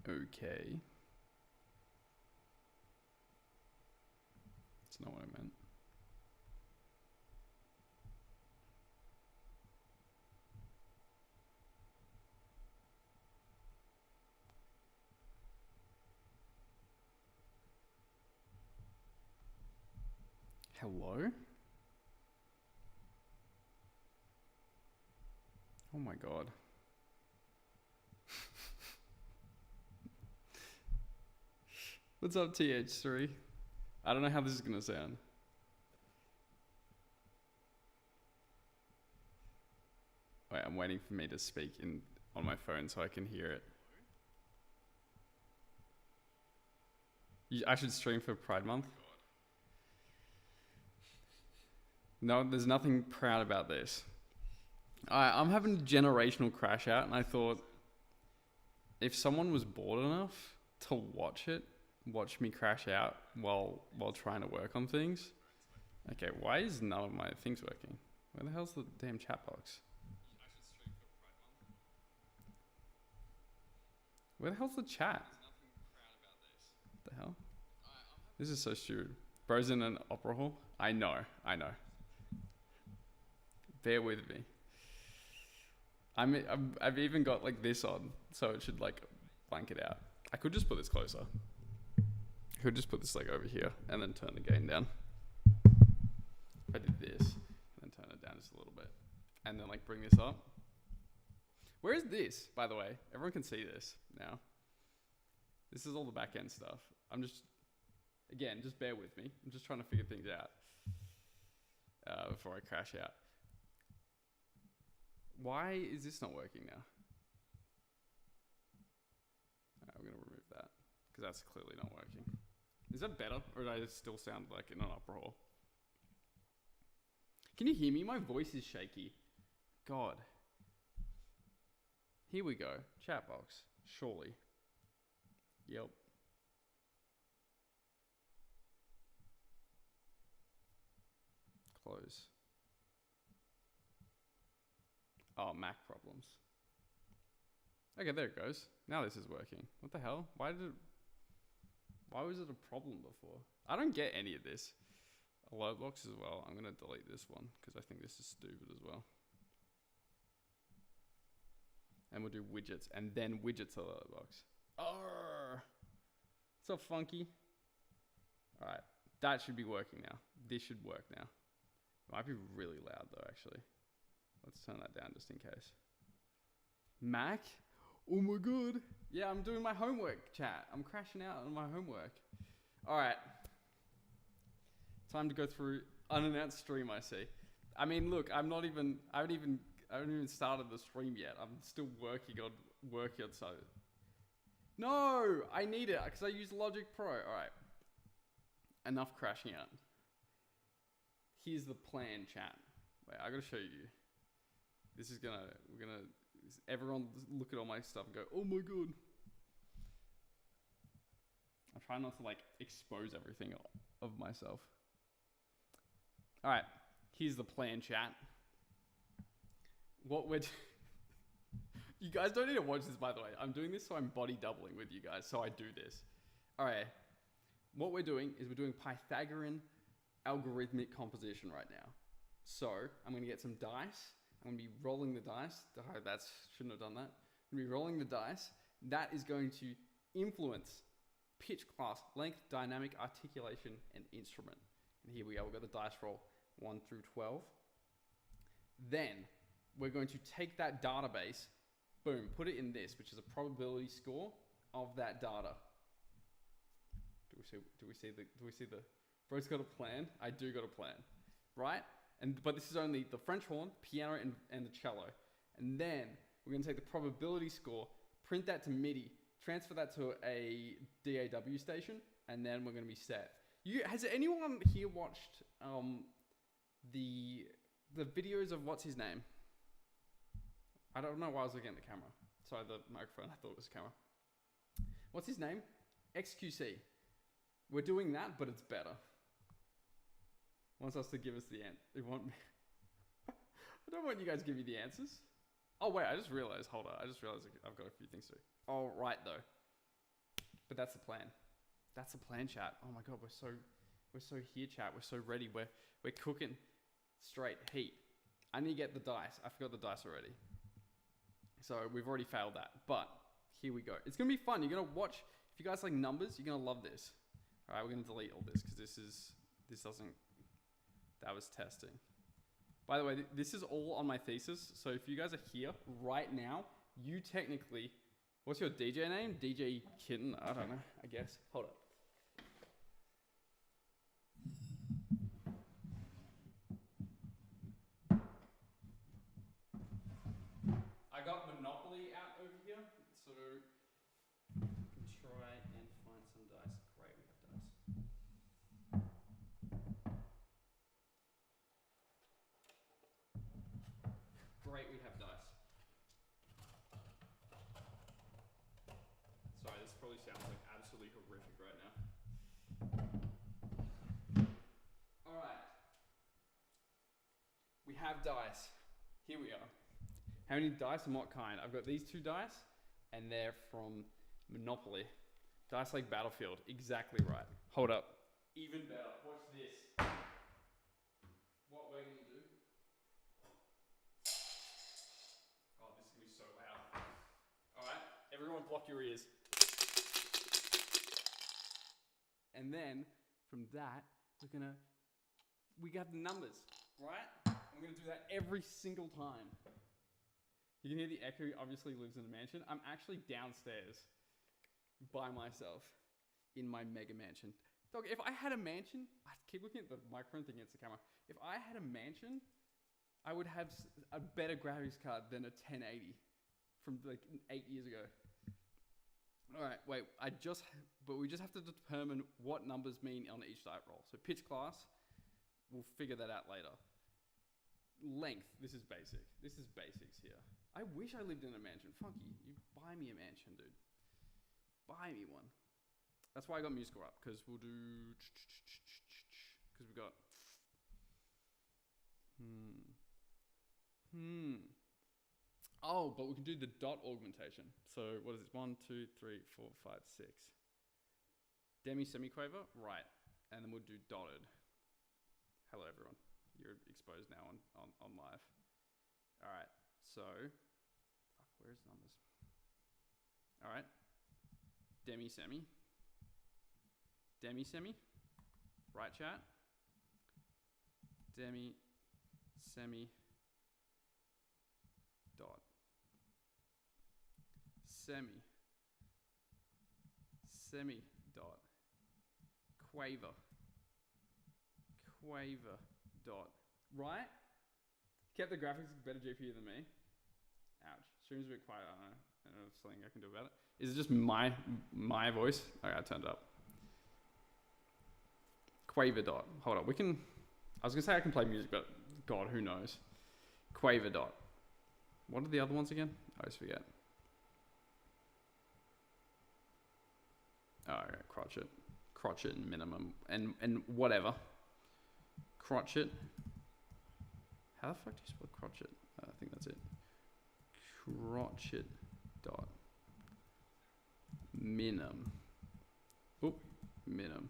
Okay. That's not what I meant. Hello? Oh my god. What's up, TH3? I don't know how this is gonna sound. Wait, I'm waiting for me to speak on my phone so I can hear it. I should stream for Pride Month. No, there's nothing proud about this. I'm having a generational crash out, and I thought if someone was bored enough to watch me crash out while trying to work on things. Okay, why is none of my things working? Where the hell's the damn chat box? Where the hell's the chat? What the hell? This is so stupid. Bro's in an opera hall? I know. Bear with me. I've even got like this on, so it should like blank it out. I could just put this closer. I could just put this like over here and then turn the gain down. If I did this and then turn it down just a little bit and then like bring this up. Where is this, by the way? Everyone can see this now. This is all the back end stuff. Again, just bear with me. I'm just trying to figure things out before I crash out. Why is this not working now? Alright, we're going to remove that because that's clearly not working. Is that better, or do I still sound like in an opera hall? Can you hear me? My voice is shaky. God. Here we go. Chat box. Surely. Yep. Close. Oh, Mac problems. Okay, there it goes. Now this is working. What the hell? Why was it a problem before? I don't get any of this. Alert blocks as well. I'm going to delete this one because I think this is stupid as well. And we'll do widgets and then widgets alert box. Oh, so funky. All right, that should be working now. This should work now. It might be really loud though, actually. Let's turn that down just in case. Mac? Oh my god. Yeah, I'm doing my homework, chat. I'm crashing out on my homework. All right. Time to go through unannounced stream, I see. I mean, look, I haven't even started the stream yet. I'm still working on so. No, I need it because I use Logic Pro. All right. Enough crashing out. Here's the plan, chat. Wait, I gotta show you. Everyone look at all my stuff and go, oh my god. I try not to like expose everything of myself. All right, here's the plan, chat. You guys don't need to watch this, by the way. I'm doing this so I'm body doubling with you guys, so I do this. All right, what we're doing is we're doing Pythagorean algorithmic composition right now. So I'm gonna get some dice. I'm going to be rolling the dice. Oh, shouldn't have done that. I'm going to be rolling the dice. That is going to influence pitch, class, length, dynamic, articulation, and instrument. And here we go. We've got the dice roll 1 through 12. Then we're going to take that database, boom, put it in this, which is a probability score of that data. Do we see the, bro's got a plan? I do got a plan, right? But this is only the French horn, piano, and the cello. And then we're going to take the probability score, print that to MIDI, transfer that to a DAW station, and then we're going to be set. Has anyone here watched the videos of what's his name. I don't know why I was looking at the camera. Sorry, the microphone. I thought it was a camera. What's his name? XQC. We're doing that, but it's better. Wants us to give us the answer. They want me. I don't want you guys to give me the answers. Oh wait, I just realized. Hold on. I just realized I've got a few things to do. All right though. But that's the plan. That's the plan, chat. Oh my god, we're so here, chat. We're so ready. We're cooking straight heat. I need to get the dice. I forgot the dice already. So we've already failed that. But here we go. It's gonna be fun. You're gonna watch. If you guys like numbers, you're gonna love this. All right, we're gonna delete all this because this doesn't. That was testing. By the way, this is all on my thesis. So if you guys are here right now, you technically. What's your DJ name? DJ Kitten? I don't know. I guess. Hold up. I got Monopoly out over here, so we can try and find some dice. Great, we have dice. Great, we have dice. Sorry, this probably sounds like absolutely horrific right now. Alright. We have dice. Here we are. How many dice and what kind? I've got these 2 dice, and they're from Monopoly. Dice like Battlefield. Exactly right. Hold up. Even better. Watch this. What we're going to do. Oh, this is going to be so loud. Alright, everyone block your ears. And then, from that, we got the numbers, right? I'm going to do that every single time. You can hear the echo. He obviously lives in a mansion. I'm actually downstairs by myself in my mega mansion. Dog, if I had a mansion, I keep looking at the microphone thing against the camera. If I had a mansion, I would have a better graphics card than a 1080 from like 8 years ago. All right, wait, but we just have to determine what numbers mean on each die roll. So pitch class, we'll figure that out later. Length, this is basic. This is basics here. I wish I lived in a mansion. Funky, you buy me a mansion, dude. Buy me one. That's why I got musical up, because we'll do... Because we got... Oh, but we can do the dot augmentation. So what is it? 1, 2, 3, 4, 5, 6. Demi semiquaver? Right. And then we'll do dotted. Hello, everyone. You're exposed now on live. All right. So, where's numbers? All right. Demi semi. Demi semi. Right, chat. Demi semi dot. Semi dot. Quaver dot. Right? Kept the graphics better GPU than me. Ouch. Stream's a bit quiet. I don't know. I don't know if there's something I can do about it. Is it just my voice? Okay, I turned it up. Quaver dot. Hold on. I was gonna say I can play music, but God, who knows? Quaver dot. What are the other ones again? I always forget. Oh, okay, crotchet and minimum and whatever. Crotchet. How the fuck do you spell crotchet? I think that's it. Crotchet dot minimum. Oop, minimum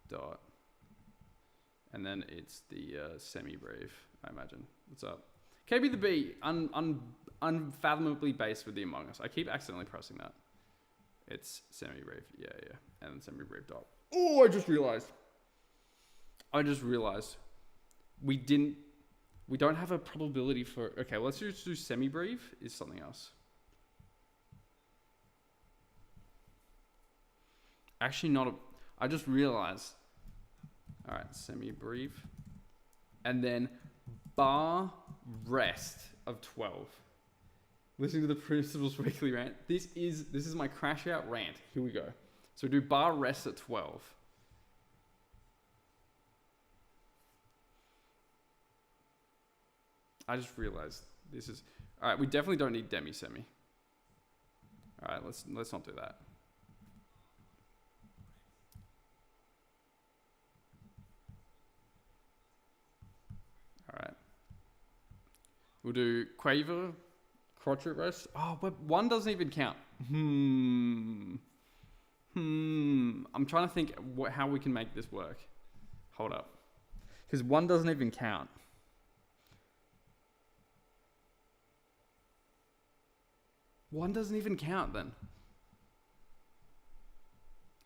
dot, and then it's the Semibrief, I imagine. What's up? KB the B, unfathomably based with the Among Us. I keep accidentally pressing that. It's Semibrief, yeah, and then Semibrief dot. Oh, I just realized we don't have a probability for. Okay, well, let's just do Semibrief is something else. Actually, I just realized. All right, Semibrief, and then bar rest of 12. Listening to the Principal's weekly rant. This is my crash out rant. Here we go. So we do bar rest at 12. I just realized this is... All right, we definitely don't need demi-semi. All right, let's not do that. All right. We'll do quaver, crotchet rest. Oh, but one doesn't even count. I'm trying to think how we can make this work. Hold up. Because one doesn't even count. One doesn't even count then.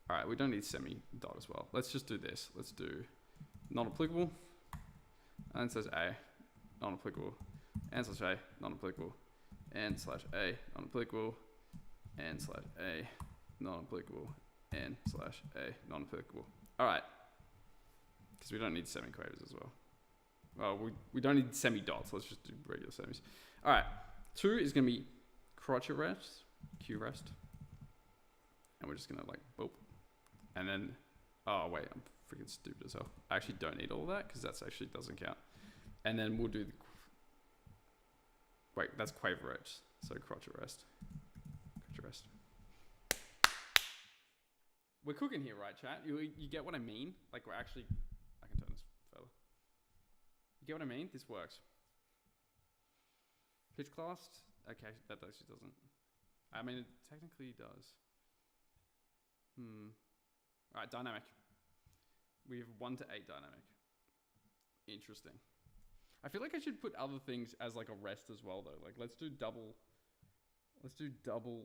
All right, we don't need semi-dot as well. Let's just do this. Let's do not applicable. And it says A, not applicable. And slash A, not applicable. And slash A, not applicable. And slash A, not applicable. And slash A, not applicable. All right. Because we don't need semi-quavers as well. Well, we don't need semi-dots. Let's just do regular semis. All right. 2 is going to be crotchet rest, Q rest. And we're just going to like, boop. And then, oh wait, I'm freaking stupid as hell. I actually don't need all that because that actually doesn't count. And then we'll do the, wait, that's quaver rest. So crotchet rest. Crotchet rest. We're cooking here, right, chat? You get what I mean? Like we're actually, I can turn this further. You get what I mean? This works. Pitch class? Okay, that actually doesn't. I mean, it technically does. All right, dynamic. We have 1 to 8 dynamic. Interesting. I feel like I should put other things as like a rest as well though. Like let's do double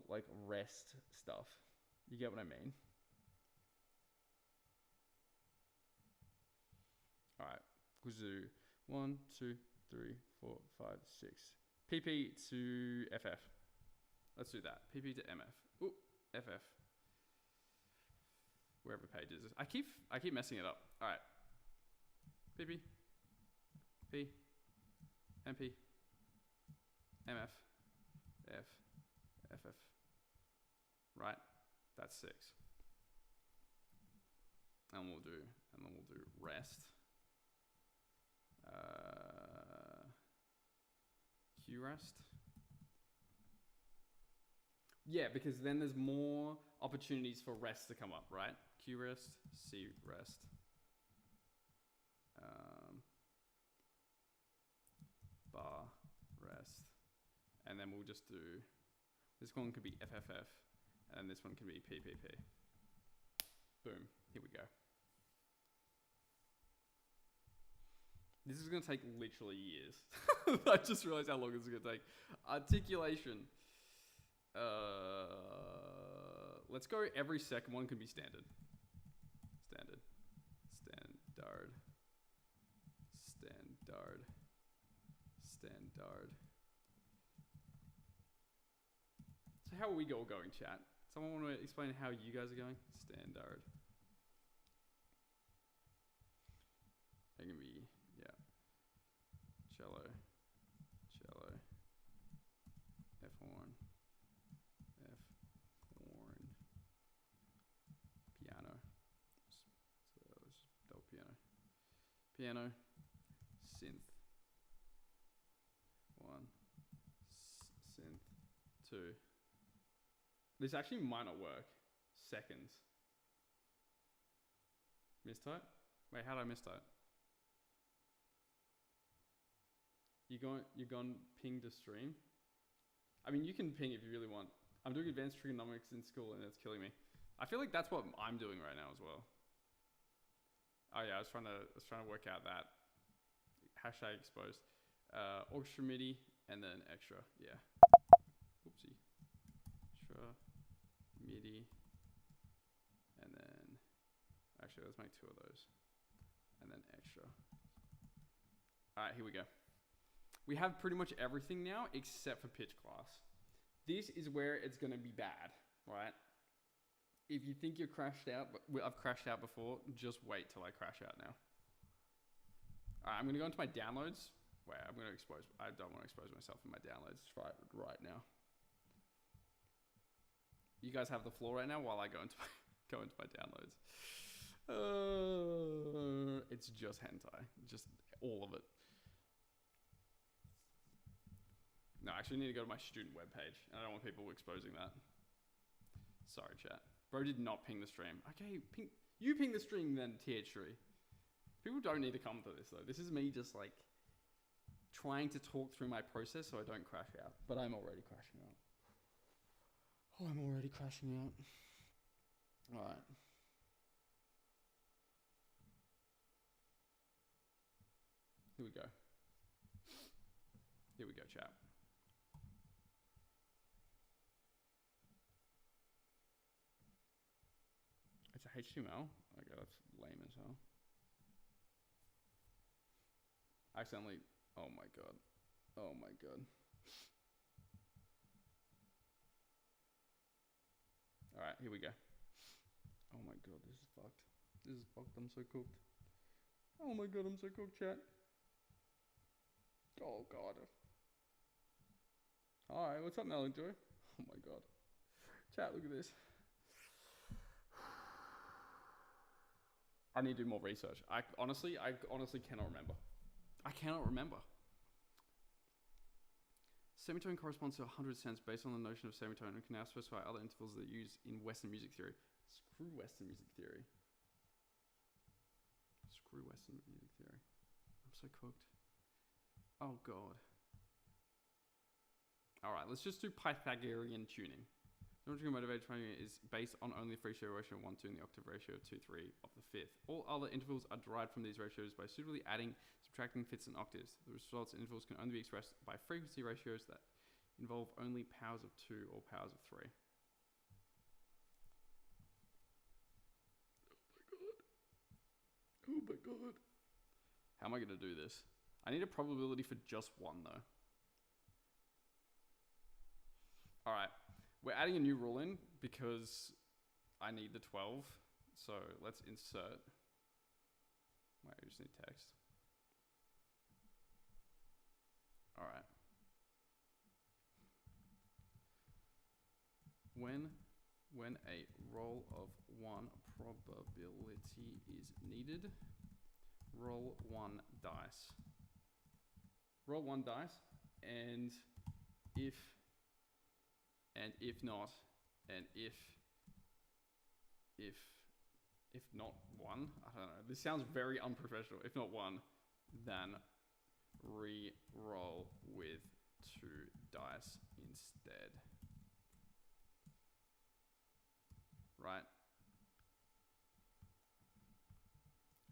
like rest stuff. You get what I mean? All right, we'll do 1, 2, 3, 4, 5, 6. PP to FF. Let's do that. PP to MF. Ooh, FF. Wherever page is. I keep messing it up. All right. PP. P. MP. MF. F. FF. Right. That's 6. And then we'll do rest. Q rest. Yeah, because then there's more opportunities for rest to come up, right? Q rest, C rest. Bar rest. And then we'll just do, this one could be FFF, and this one could be PPP. Boom, here we go. This is going to take literally years. I just realized how long this is going to take. Articulation. Let's go every second one can be standard. Standard. Standard. Standard. Standard. So how are we all going, chat? Someone want to explain how you guys are going? Standard. It can be, yeah. Cello. Cello. F horn. F horn. Piano. So let's just double piano. Piano. Synth. 1. Synth. 2. This actually might not work. Seconds. Mistype? Wait, how did I mistype? You gone ping to stream? I mean, you can ping if you really want. I'm doing advanced trigonometrics in school and it's killing me. I feel like that's what I'm doing right now as well. Oh yeah, I was trying to work out that hashtag exposed. Orchestra MIDI and then extra. Yeah. Oopsie. Extra MIDI and then actually let's make 2 of those and then extra. All right, here we go. We have pretty much everything now except for pitch class. This is where it's going to be bad, right? If you think you're crashed out, but I've crashed out before, just wait till I crash out now. All right, I'm going to go into my downloads. Wait, I don't want to expose myself in my downloads right now. You guys have the floor right now while I go into my downloads. It's just hentai, just all of it. No, I actually need to go to my student webpage. I don't want people exposing that. Sorry, chat. Bro did not ping the stream. Okay, you ping the stream then, TH3. People don't need to come to this though. This is me just like trying to talk through my process so I don't crash out. But I'm already crashing out. Oh, I'm already crashing out. Alright. Here we go. Here we go, chat. It's a HTML. Okay, that's lame as hell. Accidentally. Oh my god. Oh my god. Alright, here we go. Oh my god, this is fucked. This is fucked. I'm so cooked. Oh my god, I'm so cooked, chat. Oh god. Hi, what's up, Melon Joy? Oh my god. Chat, look at this. I need to do more research. I honestly cannot remember. I cannot remember. Semitone corresponds to 100 cents based on the notion of semitone and can now specify other intervals that are used in Western music theory. Screw Western music theory. Screw Western music theory. I'm so cooked. Oh god. Alright, let's just do Pythagorean tuning. The geometry motivated tuning is based on only the ratio 1 2 and the octave ratio 2 3 of the fifth. All other intervals are derived from these ratios by suitably adding, subtracting fifths and octaves. The results in intervals can only be expressed by frequency ratios that involve only powers of 2 or powers of 3. Oh my god. How am I going to do this? I need a probability for just one though. Alright, we're adding a new rule in because I need the 12. So let's insert. Wait, we just need text. Alright. When a roll of 1 probability is needed, roll 1 dice. Roll 1 dice, and if not, and if not 1, I don't know. This sounds very unprofessional. If not 1, then re-roll with 2 dice instead. Right?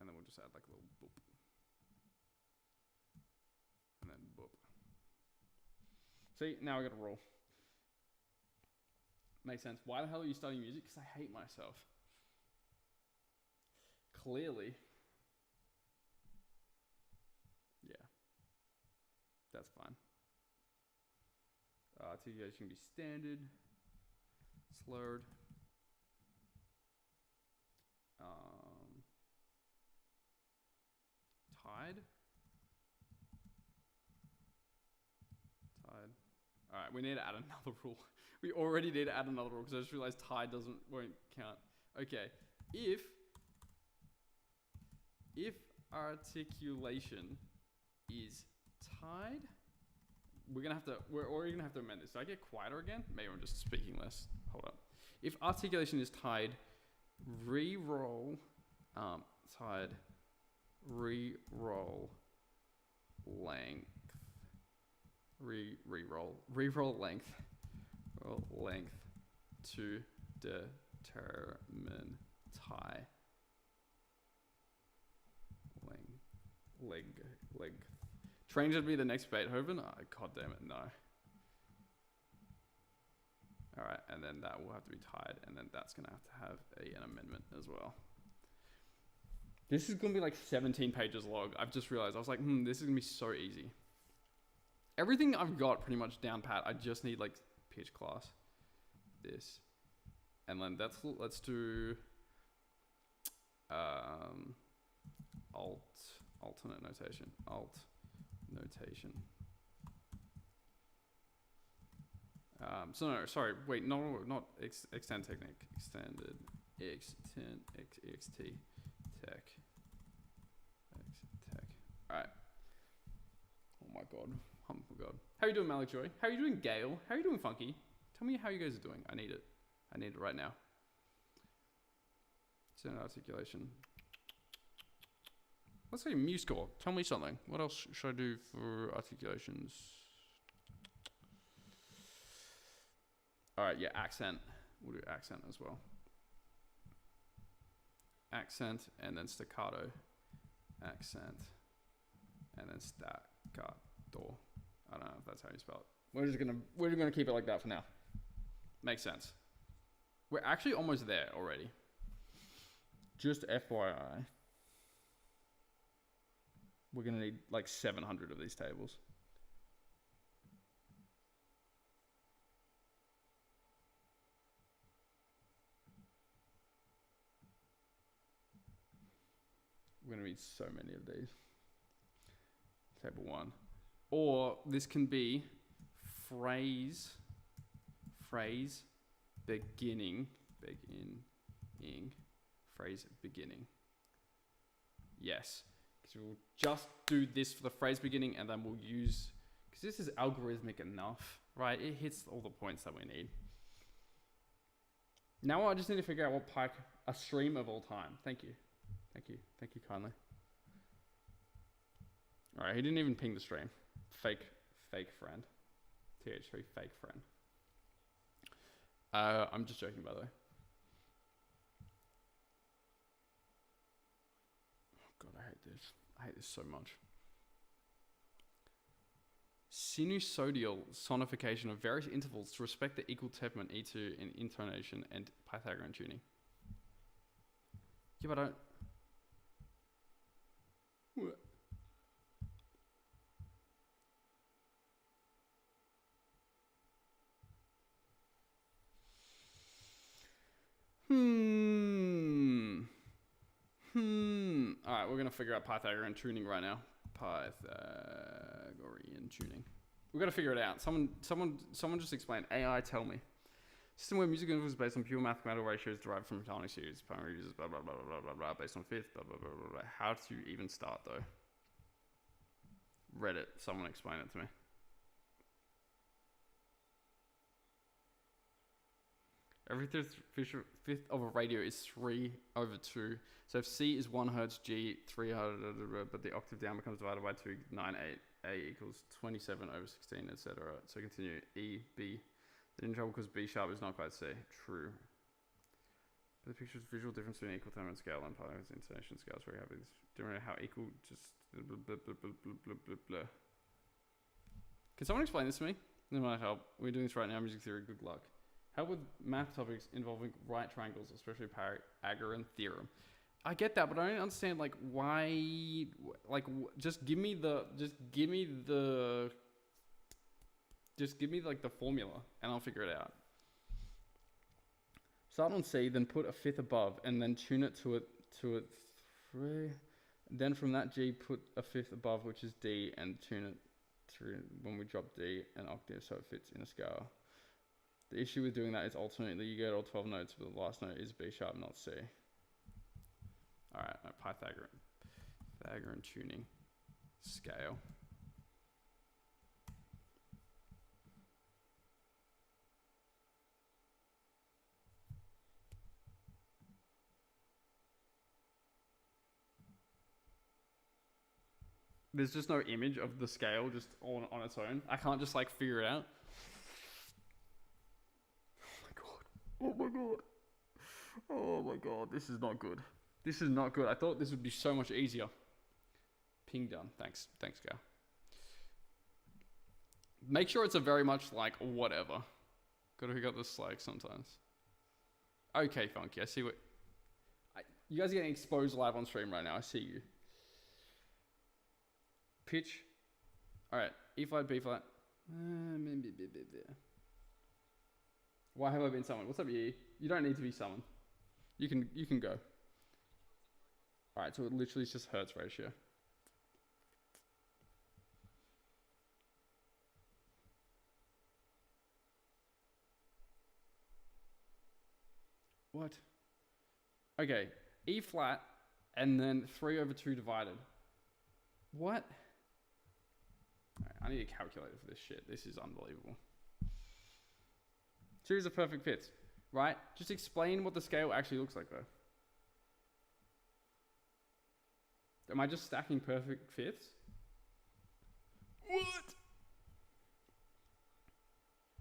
And then we'll just add like a little boop. And then boop. See, now I gotta roll. Makes sense. Why the hell are you studying music? Because I hate myself. Clearly. Yeah. That's fine. Articulation can be standard, slurred. Tied. Alright, we need to add another rule. We already need to add another rule because I just realized tied won't count. Okay, if articulation is tied, we're already gonna have to amend this. Did I get quieter again? Maybe I'm just speaking less. Hold up. If articulation is tied, re-roll, tied, re-roll length, re-roll length, roll length to determine tie. Leg. Train should be the next Beethoven. Oh, god damn it, no. Alright, and then that will have to be tied, and then that's gonna have an amendment as well. This is gonna be like 17 pages long. I've just realized. I was like, this is gonna be so easy. Everything I've got pretty much down pat. I just need like pitch class, this, and then let's do alternate notation. Alt notation. So no, sorry, wait, no, not extend technique. Extended ext tech. Alright. Oh my god. Oh my god. How are you doing, Malik Joy? How are you doing, Gail? How are you doing, Funky? Tell me how you guys are doing. I need it. I need it right now. Center articulation. Let's say mu score. Tell me something. What else should I do for articulations? Alright, yeah, accent. We'll do accent as well. Accent and then staccato. Accent and then staccato. I don't know if that's how you spell it. We're just gonna keep it like that for now. Makes sense. We're actually almost there already. Just FYI. We're gonna need like 700 of these tables. We're gonna need so many of these. Table 1. Or this can be phrase beginning, phrase beginning. Yes. Because we'll just do this for the phrase beginning and then we'll use, because this is algorithmic enough, right? It hits all the points that we need. Now I just need to figure out what pike, a stream of all time. Thank you. Thank you. Thank you kindly. All right, he didn't even ping the stream. Fake friend. TH3 fake friend. I'm just joking, by the way. Oh God, I hate this. I hate this so much. Sinusoidal sonification of various intervals to respect the equal temperament E2 in intonation and Pythagorean tuning. Yeah, but I don't... What? Alright, we're gonna figure out Pythagorean tuning right now. Pythagorean tuning. We've got to figure it out. Someone just explain. AI, tell me. System where music is based on pure mathematical ratios derived from harmonic series, primary users, blah blah blah blah blah blah, based on fifth, blah blah blah blah blah. How to even start though? Reddit, someone explain it to me. Every fifth of a radio is 3/2. So if C is 1 Hz, G 3 Hz, but the octave down becomes divided by 2, 9, 8, A equals 27/16, etc. So continue. E, B. They're in trouble because B sharp is not quite C. True. But the picture's visual difference between equal time and scale and Pythagorean intonation scale is very happy. Don't know how equal, just blah, blah, blah, blah, blah, blah, blah, blah. Can someone explain this to me? This might help. We're doing this right now, music theory, good luck. Help with math topics involving right triangles, especially Pythagorean theorem. I get that, but I don't understand like why. Like, just give me like the formula, and I'll figure it out. Start on C, then put a fifth above, and then tune it to it 3. Then from that G, put a fifth above, which is D, and tune it through when we drop D an octave, so it fits in a scale. The issue with doing that is ultimately you get all 12 notes, but the last note is B sharp, not C. Alright, no, Pythagorean tuning. Scale. There's just no image of the scale just on its own. I can't just like figure it out. Oh my god. Oh my god. This is not good. This is not good. I thought this would be so much easier. Ping done. Thanks. Thanks, Gal. Make sure it's a very much like whatever. Gotta hook up the Slack sometimes. Okay, Funky. I see what... you guys are getting exposed live on stream right now. I see you. Pitch. Alright. E flat, B flat. Why have I been summoned? What's up, Yi? You don't need to be summoned. You can go. Alright, so it literally is just Hertz ratio. What? Okay, E flat, and then 3/2 divided. What? Alright. I need a calculator for this shit. This is unbelievable. Series of perfect fifths, right? Just explain what the scale actually looks like, though. Am I just stacking perfect fifths? What?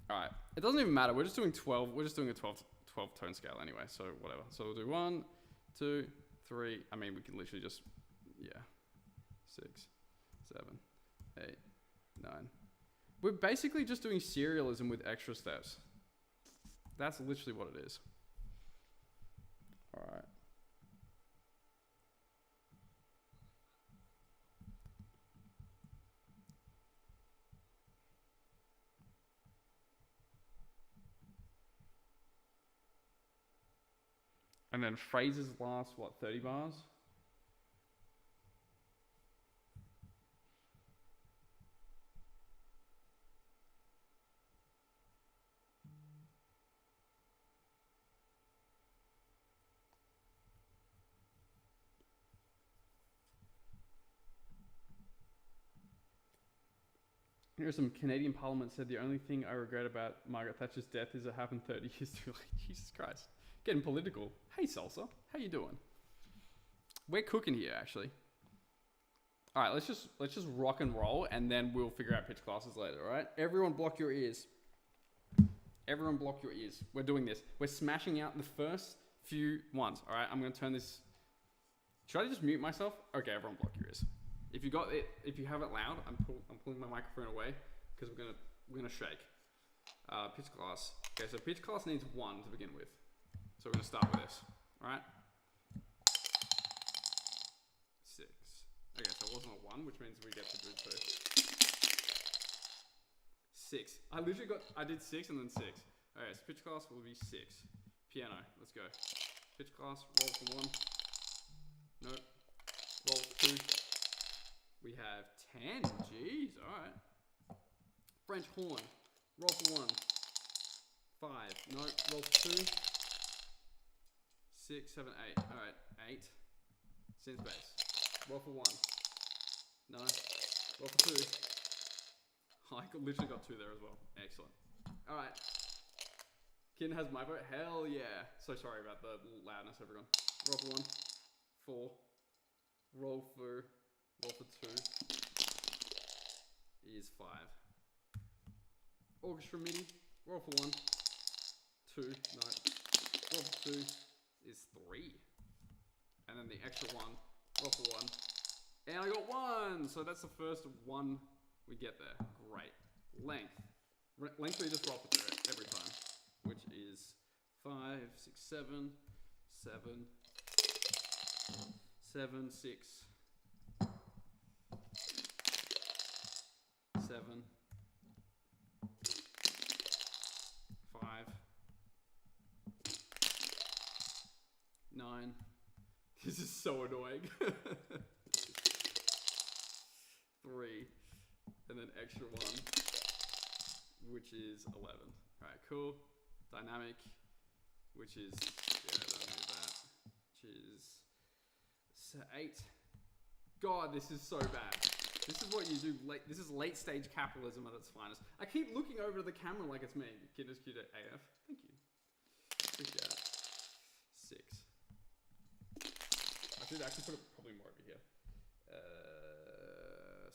All right. It doesn't even matter. We're just doing 12. We're just doing a 12 tone scale anyway. So whatever. So we'll do 1, 2, 3. I mean, we can literally just, yeah. 6, 7, 8, 9. We're basically just doing serialism with extra steps. That's literally what it is. All right. And then phrases last, what, 30 bars? Here's some Canadian Parliament said the only thing I regret about Margaret Thatcher's death is it happened 30 years too late. Jesus Christ. Getting political. Hey Salsa, how you doing? We're cooking here actually. All right, let's just rock and roll and then we'll figure out pitch classes later, all right? Everyone block your ears. Everyone block your ears. We're doing this. We're smashing out the first few ones, all right? I'm going to turn this. Should I just mute myself? Okay, everyone block your ears. If you got it, if you have it loud, I'm pulling my microphone away because we're gonna shake. Pitch class. Okay, so pitch class needs 1 to begin with. So we're gonna start with this. All right. 6. Okay, so it wasn't a 1, which means we get to do 2. 6. I did 6 and then 6. Okay, so pitch class will be 6. Piano. Let's go. Pitch class. Roll for 1. Nope. Roll for 2. We have 10. Jeez, alright. French horn. Roll for 1. 5. No, roll for 2. 6, 7, 8. Alright, 8. Synth bass. Roll for 1. No. Roll for 2. I literally got 2 there as well. Excellent. Alright. Kin has my vote. Hell yeah. So sorry about the loudness, everyone. Roll for 1. 4. Roll for 2 is 5. Orchestra MIDI, roll for 1. 2, no. Roll for 2 is 3. And then the extra 1, roll for 1. And I got 1! So that's the first 1 we get there. Great. Length. Length we just roll for 3 every time. Which is 5, 6, 7, 7, 7, 6. 7, 5, 9. This is so annoying. 3, and then extra 1, which is 11. All right, cool. Dynamic, which is, yeah, I don't need that, which is 8. God, this is so bad. This is what you do. This is late stage capitalism at its finest. I keep looking over to the camera like it's me. Kid is cute at AF. Thank you. Appreciate it. 6. I should actually put it probably more over here.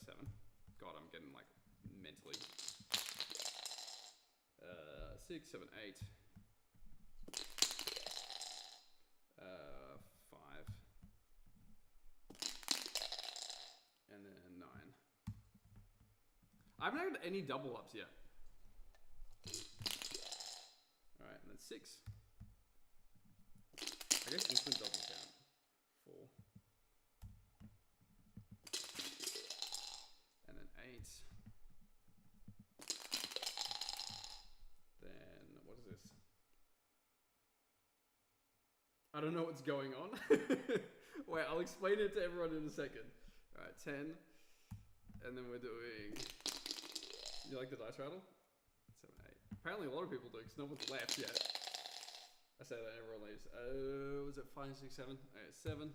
7. God, I'm getting like mentally. 6, 7, 8. 5. And then 9. I haven't had any double ups yet. Alright, and then 6. I guess instant doesn't count. 4. And then 8. Then, what is this? I don't know what's going on. Wait, I'll explain it to everyone in a second. Alright, 10. And then we're doing... You like the dice rattle? 7, 8. Apparently a lot of people do, because no one's left yet. I say that everyone leaves. Was it 5, 6, 7? Alright, 7.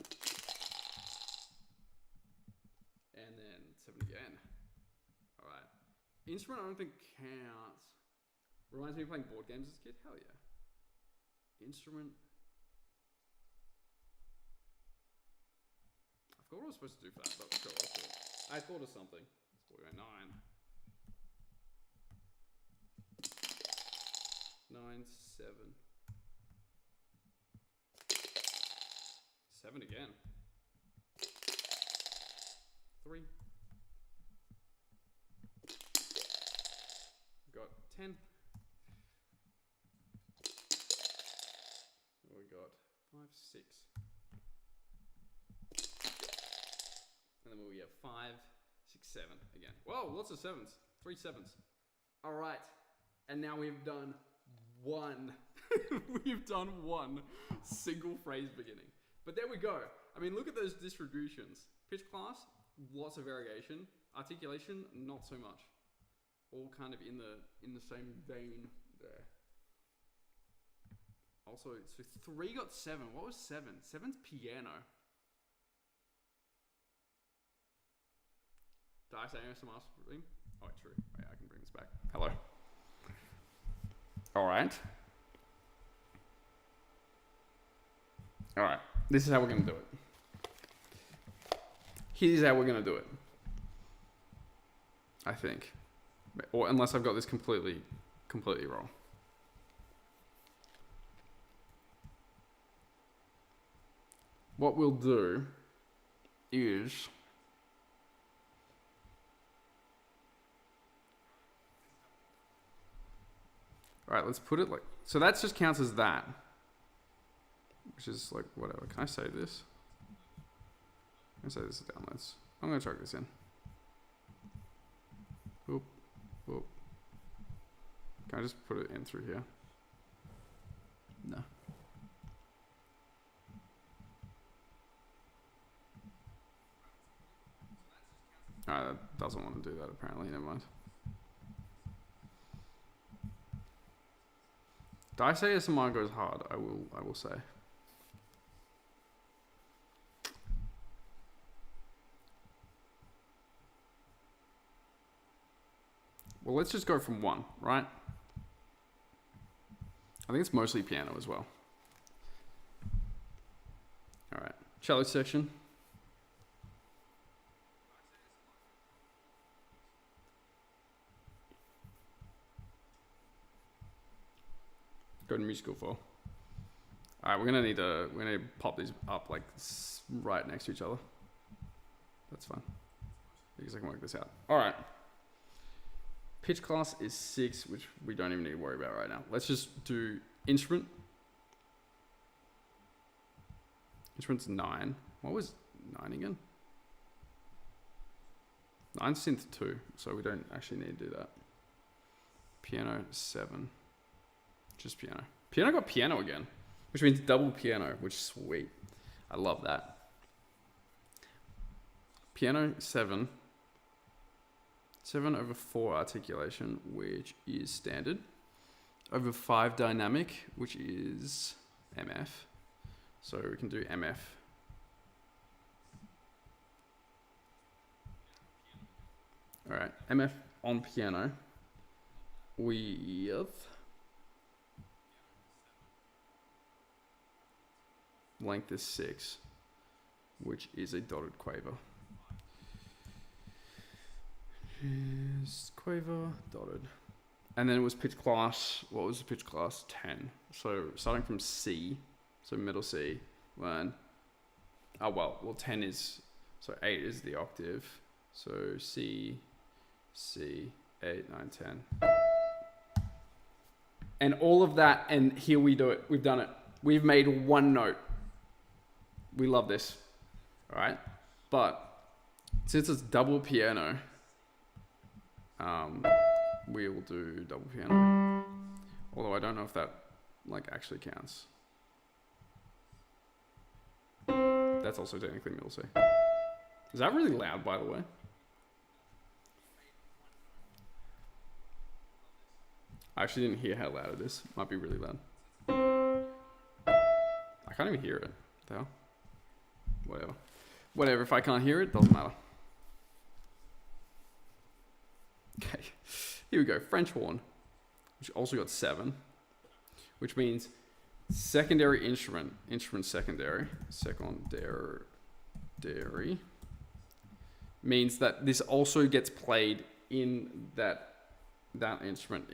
And then 7 again. Alright. Instrument I don't think counts. Reminds me of playing board games as a kid. Hell yeah. Instrument. I forgot what I was supposed to do for that, but sure, I thought of something. That's what we got 9. 9, 7. 7 again. 3. Got 10. We got 5, 6. And then we have 5, 6, 7 again. Whoa, lots of 7s. 3 7s. All right. And now we've done one. We've done one single phrase beginning. But there we go. I mean, look at those distributions. Pitch class, lots of variation. Articulation, not so much. All kind of in the same vein there. Also, so 3 got 7. What was 7? 7's piano. Did I say ASMR stream? Oh, true. Oh, yeah, I can bring this back. Hello. All right. All right. This is how we're going to do it. Here's how we're going to do it. I think. Or unless I've got this completely wrong. What we'll do is all right, let's put it like so that just counts as that. Which is like whatever. Can I say this? I'm gonna say this is downloads. I'm gonna chuck this in. Oop. Oop. Can I just put it in through here? No. Alright, that doesn't want to do that apparently, never mind. Did I say ASMR goes hard? I will say. Well, let's just go from 1, right? I think it's mostly piano as well. All right, cello section. Go to musical for. All right, we're gonna need to pop these up like right next to each other. That's fine because I can work this out. All right. Pitch class is 6, which we don't even need to worry about right now. Let's just do instrument. Instrument's 9. What was 9 again? 9's synth 2, so we don't actually need to do that. Piano 7. Just piano. Piano got piano again, which means double piano, which is sweet. I love that. Piano 7. 7 over 4 articulation, which is standard. Over 5 dynamic, which is MF. So we can do MF. All right, MF on piano. We have length is 6, which is a dotted quaver. Is quaver dotted, and then it was pitch class. What was the pitch class? 10. So starting from C, so middle C, learn. Oh well, 10 is so 8 is the octave. So C, 8, 9, 10, and all of that. And here we do it. We've done it. We've made one note. We love this. All right, but since it's double piano. We'll do double piano. Although I don't know if that like actually counts. That's also technically middle C. Is that really loud, by the way? I actually didn't hear how loud it is. Might be really loud. I can't even hear it. What the hell? Whatever. Whatever. If I can't hear it, doesn't matter. Okay. Here we go, French horn, which also got 7, which means secondary instrument, secondary, means that this also gets played in that instrument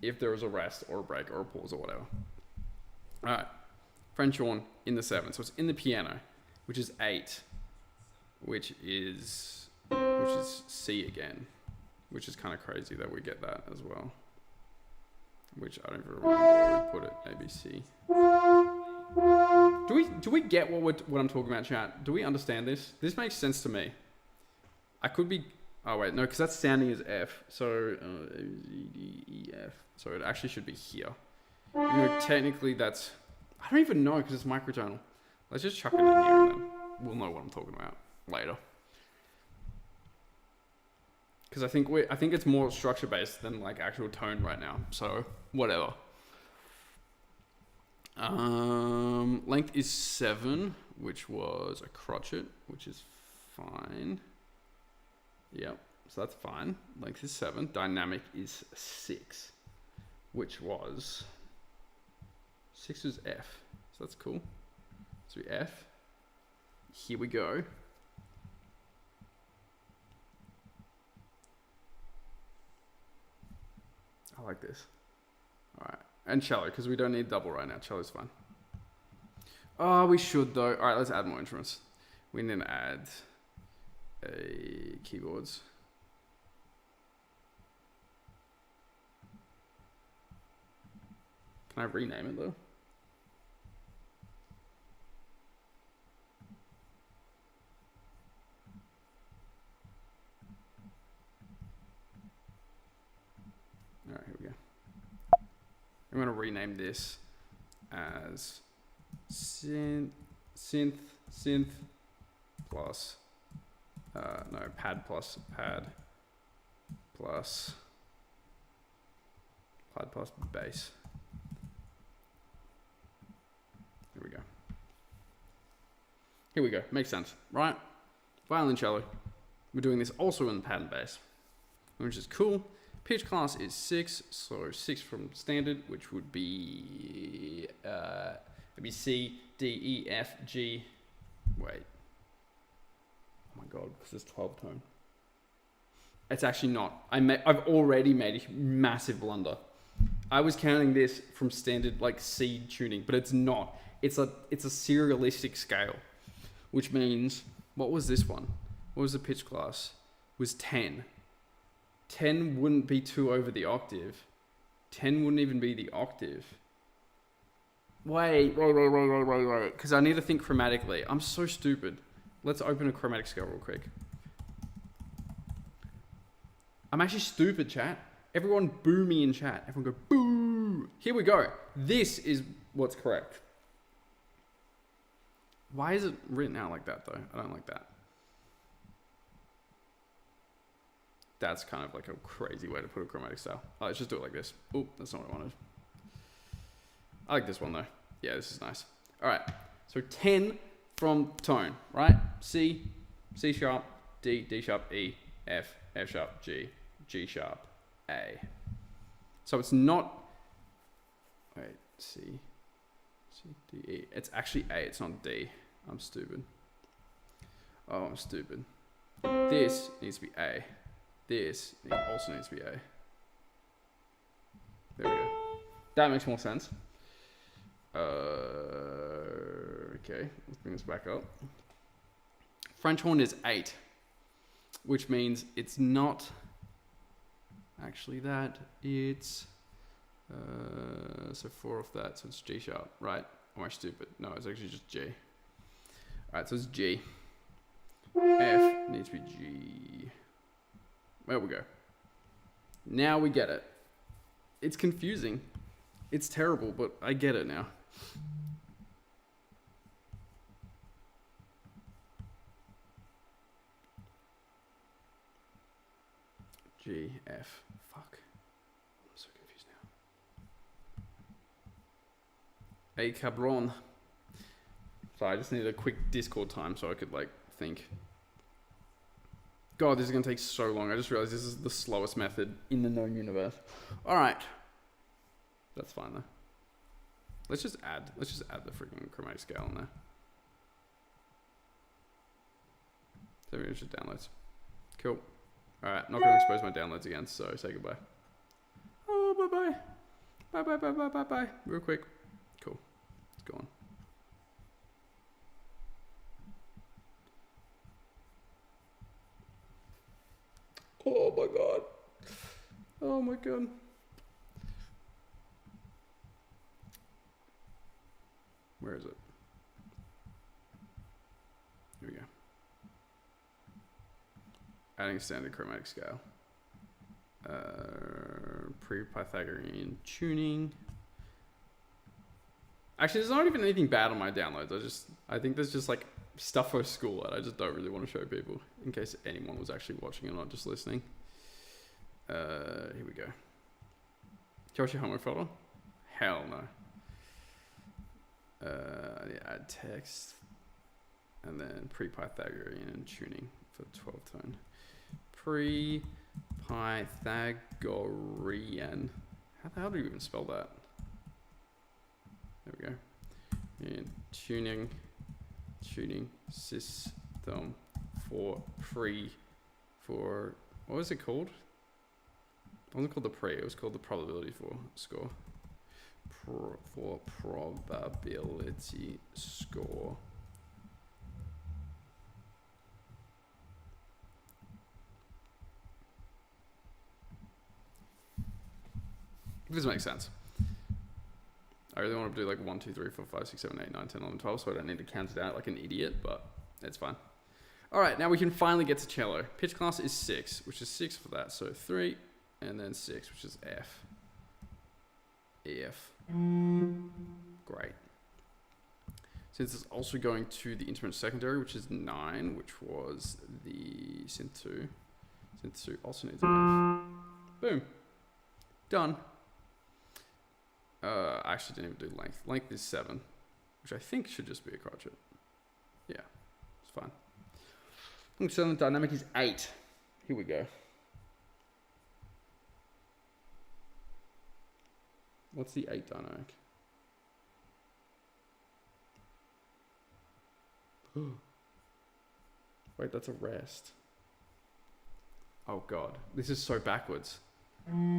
if there is a rest or a break or a pause or whatever. All right, French horn in the 7, so it's in the piano, which is 8, which is C again, which is kind of crazy that we get that as well. Which I don't even remember where we put it. Maybe C. Do we get what I'm talking about, chat? Do we understand this? This makes sense to me. I could be. Oh wait, no, because that's sounding as F. So A, D, E, F. So it actually should be here. Even though technically that's. I don't even know because it's microtonal. Let's just chuck it in here and then we'll know what I'm talking about later. Because I think it's more structure based than like actual tone right now. So whatever. Length is 7, which was a crotchet, which is fine. Yep, so that's fine. Length is 7. Dynamic is 6, which was 6 was F. So that's cool. So F. Here we go. I like this. All right, and cello, because we don't need double right now. Cello's fine. Oh, we should though. All right, let's add more instruments. We need to add keyboards. Can I rename it though? All right, here we go. I'm going to rename this as synth plus, pad plus bass. Here we go. Makes sense, right? Violin, cello. We're doing this also in pad and bass, which is cool. Pitch class is 6, so 6 from standard, which would be it'd be C, D, E, F, G. Wait. Oh my god, because it's 12 tone. It's actually not. I've already made a massive blunder. I was counting this from standard like C tuning, but it's not. It's a serialistic scale, which means what was this one? What was the pitch class? It was 10. 10 wouldn't be 2 over the octave. 10 wouldn't even be the octave. Wait. Because I need to think chromatically. I'm so stupid. Let's open a chromatic scale real quick. I'm actually stupid, chat. Everyone boo me in chat. Everyone go, boo. Here we go. This is what's correct. Why is it written out like that, though? I don't like that. That's kind of like a crazy way to put a chromatic style. Oh, let's just do it like this. Oh, that's not what I wanted. I like this one, though. Yeah, this is nice. All right. So 10 from tone, right? C, C sharp, D, D sharp, E, F, F sharp, G, G sharp, A. So it's not, wait, C, C, D, E. It's actually A, it's not D. I'm stupid. Oh, I'm stupid. This needs to be A. This also needs to be A. There we go. That makes more sense. Okay, let's bring this back up. French horn is 8, which means it's not actually that. It's so 4 of that, so it's G sharp, right? Am I stupid? No, it's actually just G. All right, so it's G. F needs to be G. There we go. Now we get it. It's confusing. It's terrible, but I get it now. G, F. Fuck. I'm so confused now. A cabron. So I just need a quick Discord time so I could like think. God, this is going to take so long. I just realized this is the slowest method in the known universe. All right. That's fine though. Let's just add the freaking chromatic scale in there. 700 downloads. Cool. All right, not going to expose my downloads again, so say goodbye. Oh, bye-bye. Bye-bye. Real quick. Cool. It's gone. Oh my god. Oh my god. Where is it? Here we go. Adding standard chromatic scale. Pre-Pythagorean tuning. Actually, there's not even anything bad on my downloads. I think there's just like stuff for school that I just don't really want to show people in case anyone was actually watching and not just listening. Here we go. Do you watch your homework folder? Hell no. I need to add text and then pre-Pythagorean tuning for 12 tone. Pre-Pythagorean. How the hell do you even spell that? There we go. And tuning system for what was it called? It wasn't called the pre, it was called the probability for score. For probability score. This makes sense. I really want to do like 1, 2, 3, 4, 5, 6, 7, 8, 9, 10, 11, 12, so I don't need to count it out like an idiot, but it's fine. All right, now we can finally get to cello. Pitch class is 6, which is 6 for that. So 3, and then 6, which is F. F. Great. Since it's also going to the instrument secondary, which is 9, which was the synth 2. Synth 2 also needs an F. Boom. Done. I actually didn't even do length. Length is 7, which I think should just be a crotchet. Yeah, it's fine. So the dynamic is 8. Here we go. What's the 8 dynamic? Wait, that's a rest. Oh god, this is so backwards.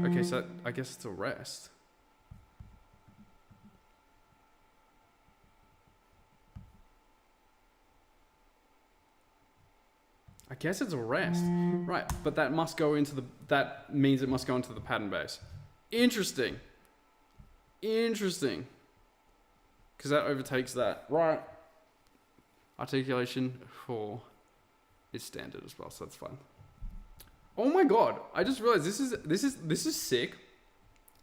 Okay, so I guess it's a rest. I guess it's a rest. Right, but that must go into that means it must go into the pattern base. Interesting. Interesting. Because that overtakes that. Right. Articulation 4 is standard as well, so that's fine. Oh my god, I just realized this is sick.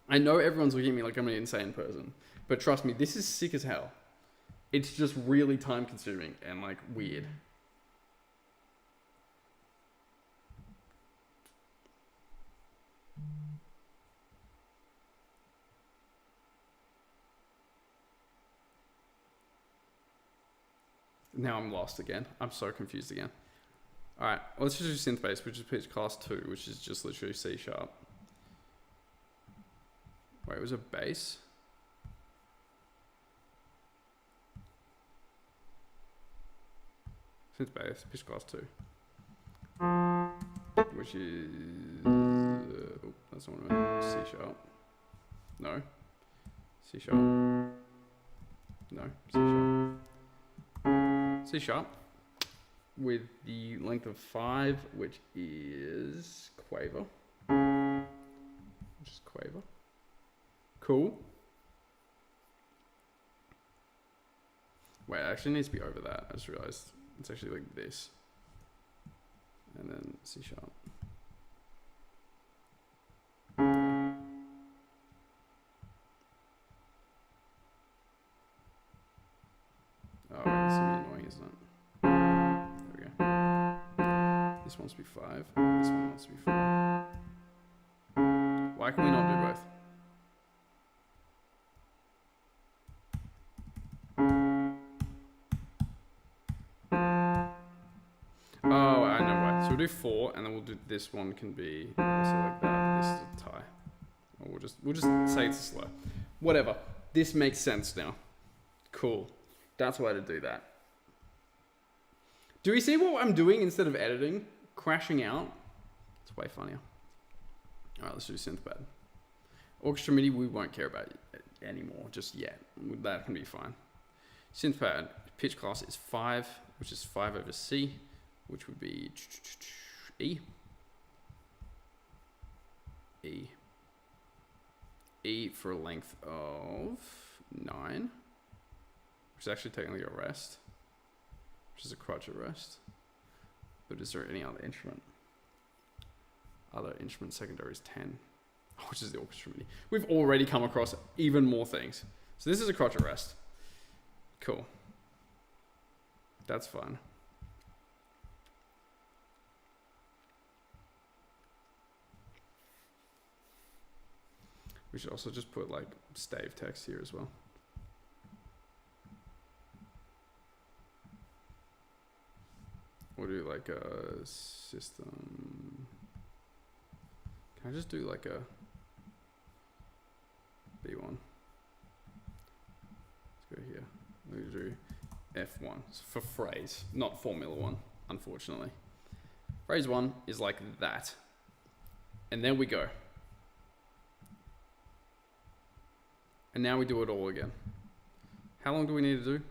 I know everyone's looking at me like I'm an insane person, but trust me, this is sick as hell. It's just really time consuming and like weird. Now I'm lost again. I'm so confused again. All right, well, let's just do synth bass, which is pitch class 2, which is just literally C sharp. Wait, it was a bass? Synth bass, pitch class 2. Which is... oh, that's not what I meant. C sharp. No. C sharp. No, C sharp. C sharp with the length of 5, which is quaver. Just quaver. Cool. Wait, it actually needs to be over that. I just realized it's actually like this. And then C sharp. Oh, wait, this is gonna be annoying, isn't it? There we go. This wants to be 5. This one wants to be 4. Why can we not do both? Oh, I know why. So we'll do 4, and then we'll do this one can be also like that. This is a tie. Or we'll just say it's a slur. Whatever. This makes sense now. Cool. That's why to do that. Do we see what I'm doing instead of editing? Crashing out? It's way funnier. Alright, let's do synthpad. Orchestra MIDI, we won't care about it anymore just yet. That can be fine. Synthpad, pitch class is 5, which is 5 over C, which would be E. E. E for a length of 9, which is actually technically a rest, which is a crotchet rest. But is there any other instrument? Other instrument secondary is 10, which is the orchestra MIDI. We've already come across even more things. So this is a crotchet rest. Cool. That's fun. We should also just put like stave text here as well. We'll do like a system. Can I just do like a B1? Let's go here. We'll do F1 for phrase, not Formula 1, unfortunately. Phrase 1 is like that. And then we go. And now we do it all again. How long do we need to do?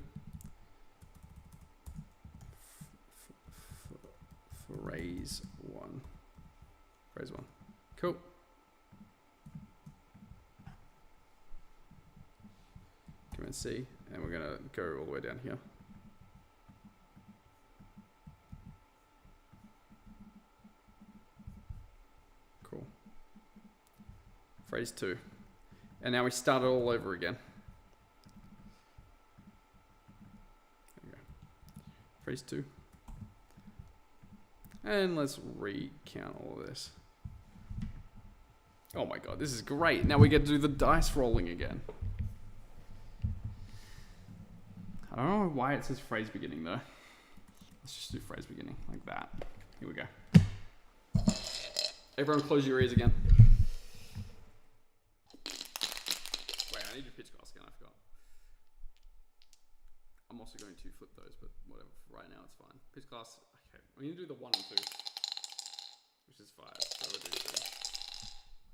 Phrase 1. Phrase 1. Cool. Command C, and we're gonna go all the way down here. Cool. Phrase 2. And now we start it all over again. There we go. Phrase 2. And let's recount all of this. Oh my god, this is great. Now we get to do the dice rolling again. I don't know why it says phrase beginning though. Let's just do phrase beginning like that. Here we go. Everyone close your ears again. Wait, I need to pitch class again, I forgot. I'm also going to flip those, but whatever. Right now it's fine. Pitch class, okay. We need to do the 1 and 2, which is 5. So we'll do 2,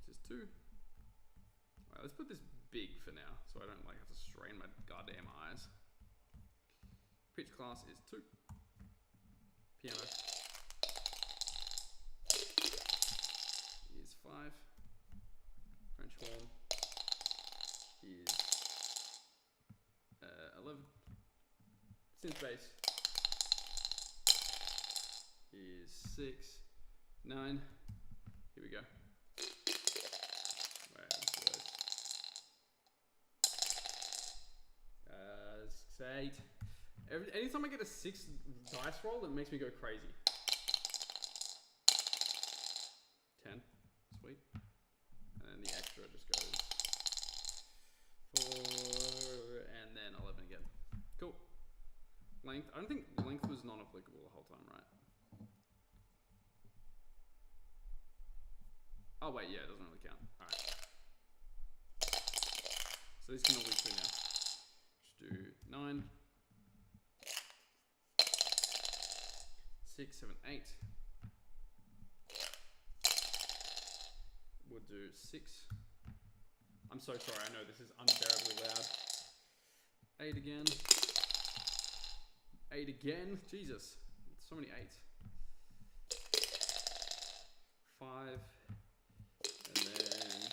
which is 2. Alright, let's put this big for now, so I don't like have to strain my goddamn eyes. Pitch class is 2. Piano is 5. French horn is 11. Synth bass is 6. 9. Here we go. Where is those? 8. Anytime I get a 6 dice roll, it makes me go crazy. 10. Sweet. And then the extra just goes 4, and then 11 again. Cool. Length. I don't think length was non-applicable the whole time, right? Oh wait, yeah, it doesn't really count. Alright. So these can all be 2 now. Just do 9. 6, 7, 8. We'll do 6. I'm so sorry, I know this is unbearably loud. 8 again. 8 again. Jesus. So many 8s. 5. And then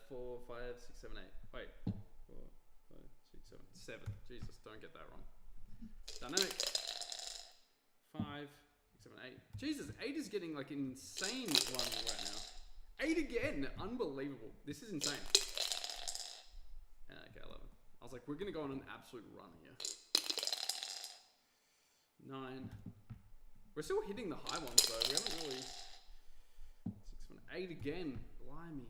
4, 5, 6, 7, 8. Wait. 4, 5, 6, 7. 7. Jesus, don't get that wrong. Dynamic. 5, 6, 7, 8. Jesus, 8 is getting like an insane run right now. 8 again! Unbelievable. This is insane. Okay, 11. I was like, we're gonna go on an absolute run here. 9. We're still hitting the high ones though. We haven't really... 6, 7, 8 again. Blimey.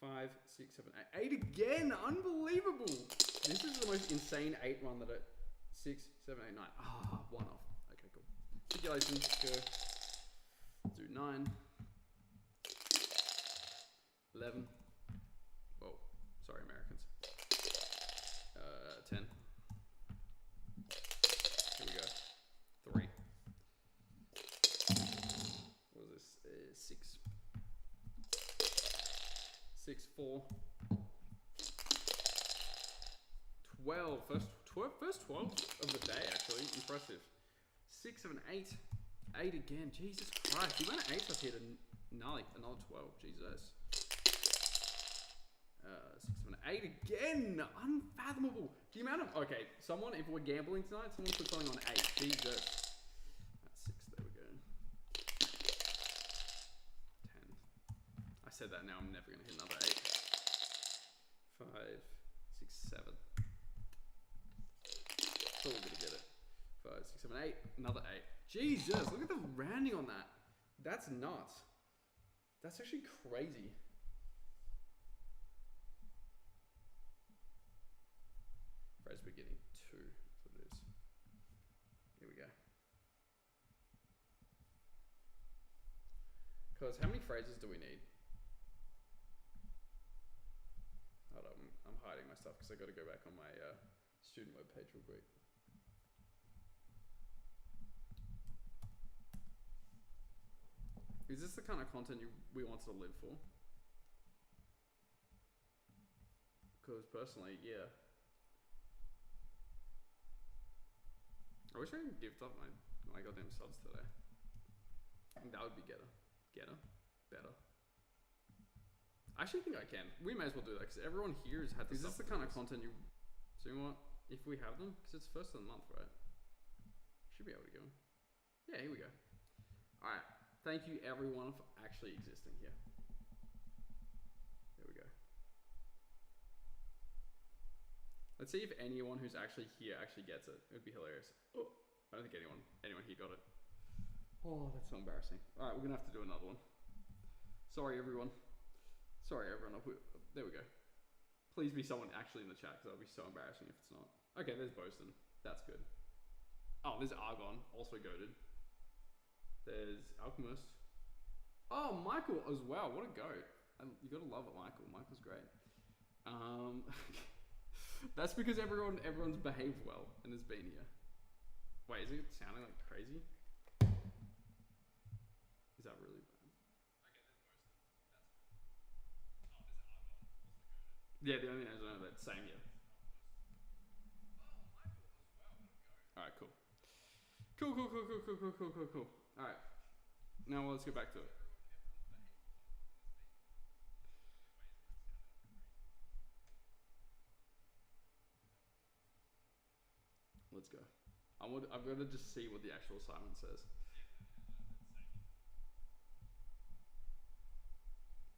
5, 6, 7, 8. 8 again! Unbelievable! This is the most insane 8 run that I... 6, 7, 8, 9. Ah, 1 off. Okay, cool. Articulations, go. Do 9. 11. Oh, sorry, Americans. 10. Here we go. 3. What was this? 6. 6, 4. 12. First 12 of the day, actually. Impressive. 6 of an 8. 8 again. Jesus Christ. The amount of 8s I've hit another 12. Jesus. 6 of an 8 again. Unfathomable. The amount of... Okay, someone, if we're gambling tonight, someone put something on 8. Jesus. That's 6. There we go. 10. I said that, now I'm never going to hit another 8. 5, 6, 7. Still going to get it. 5, 6, 7, 8. Another 8. Jesus, look at the rounding on that. That's nuts. That's actually crazy. Phrase beginning 2. That's what it is. Here we go. Because how many phrases do we need? Hold on, I'm hiding my stuff because I got to go back on my student webpage real quick. Is this the kind of content we want to live for? Because personally, yeah. I wish I could gift up my goddamn subs today. I think that would be better. I actually think I can. We may as well do that because everyone here has had this. Is this the kind of content you... So you know what? If we have them, because it's first of the month, right? Should be able to go. Yeah, here we go. Alright. Thank you everyone for actually existing here. There we go. Let's see if anyone who's actually here actually gets it. It would be hilarious. Oh, I don't think anyone here got it. Oh, that's so embarrassing. Alright, we're gonna have to do another one. Sorry everyone. There we go. Please be someone actually in the chat, because that would be so embarrassing if it's not. Okay, there's Boaston. That's good. Oh, there's Argon, also goated. There's Alchemist. Oh, Michael as well. What a goat. You gotta love it, Michael. Michael's great. That's because everyone's behaved well and has been here. Wait, is it sounding like crazy? Is that really bad? Yeah, the only thing I know that same here. Alright, cool. Cool. Alright. Now let's get back to it. Let's go. I've got to just see what the actual assignment says.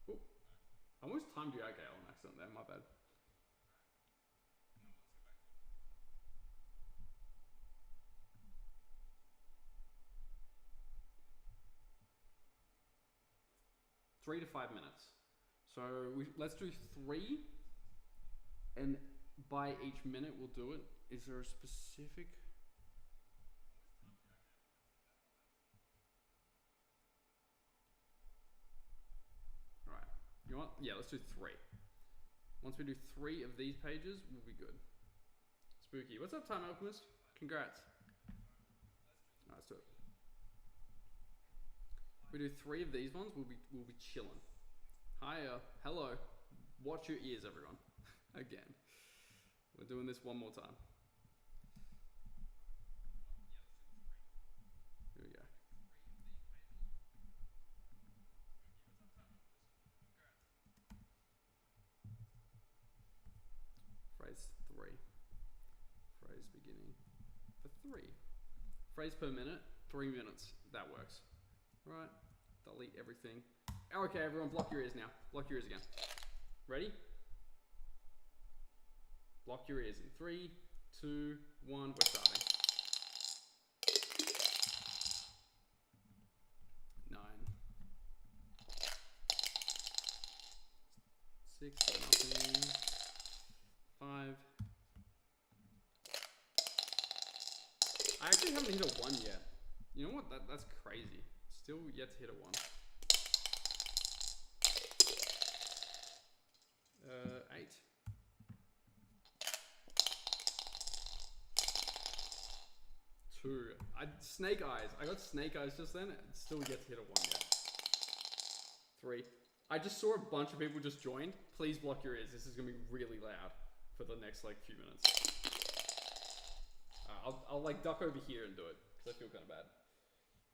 Ooh. I almost timed you out, Gale, on accident there, my bad. Three to 5 minutes. So let's do 3, and by each minute we'll do it. Is there a specific? All right. You want? Yeah, let's do 3. Once we do 3 of these pages, we'll be good. Spooky. What's up, Time Alchemist? Congrats. All right, let's do it. We do 3 of these ones, we'll be chilling. Hiya, hello. Watch your ears, everyone. Again. We're doing this one more time. Here we go. Phrase 3. Phrase beginning for 3. Phrase per minute, 3 minutes. That works. Right, delete everything. Okay, everyone, block your ears now. Block your ears again. Ready? Block your ears in 3, 2, 1. We're starting. 9. 6. Nothing. 5. I actually haven't hit a 1 yet. You know what? That's crazy. Still yet to hit a 1. 8. Two. Snake eyes. I got snake eyes just then. Still yet to hit a 1 yet. 3. I just saw a bunch of people just joined. Please block your ears. This is gonna be really loud for the next like few minutes. I'll like duck over here and do it because I feel kind of bad.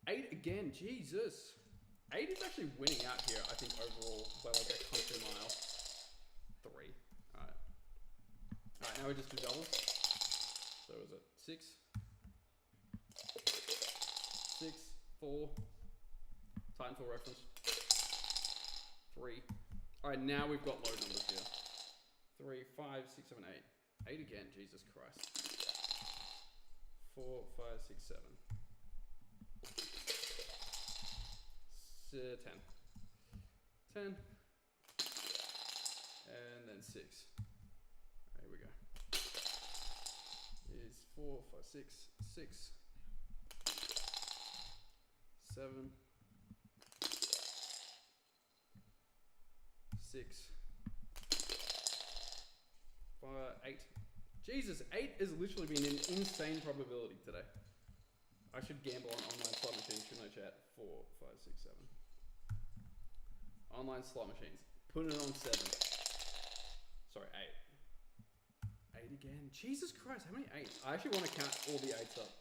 8 again. Jesus. 8 is actually winning out here. I think overall by like a country mile. 3. All right. All right. Now we just do doubles. So is it 6? 6, 4. Titanfall reference. 3. All right, now we've got low numbers here. 3, 5, 6, 7, 8. 8 again, Jesus Christ. 4, 5, 6, 7. 10. 10. And then 6. Here we go. Is 4, 5, 6, 6. 7. 6. 5, 8. Jesus, 8 has literally been an insane probability today. I should gamble on online slot machines, shouldn't I, chat? 4, 5, 6, 7. Online slot machines. Put it on 7. Sorry, 8. 8 again. Jesus Christ, how many 8s? I actually want to count all the 8s up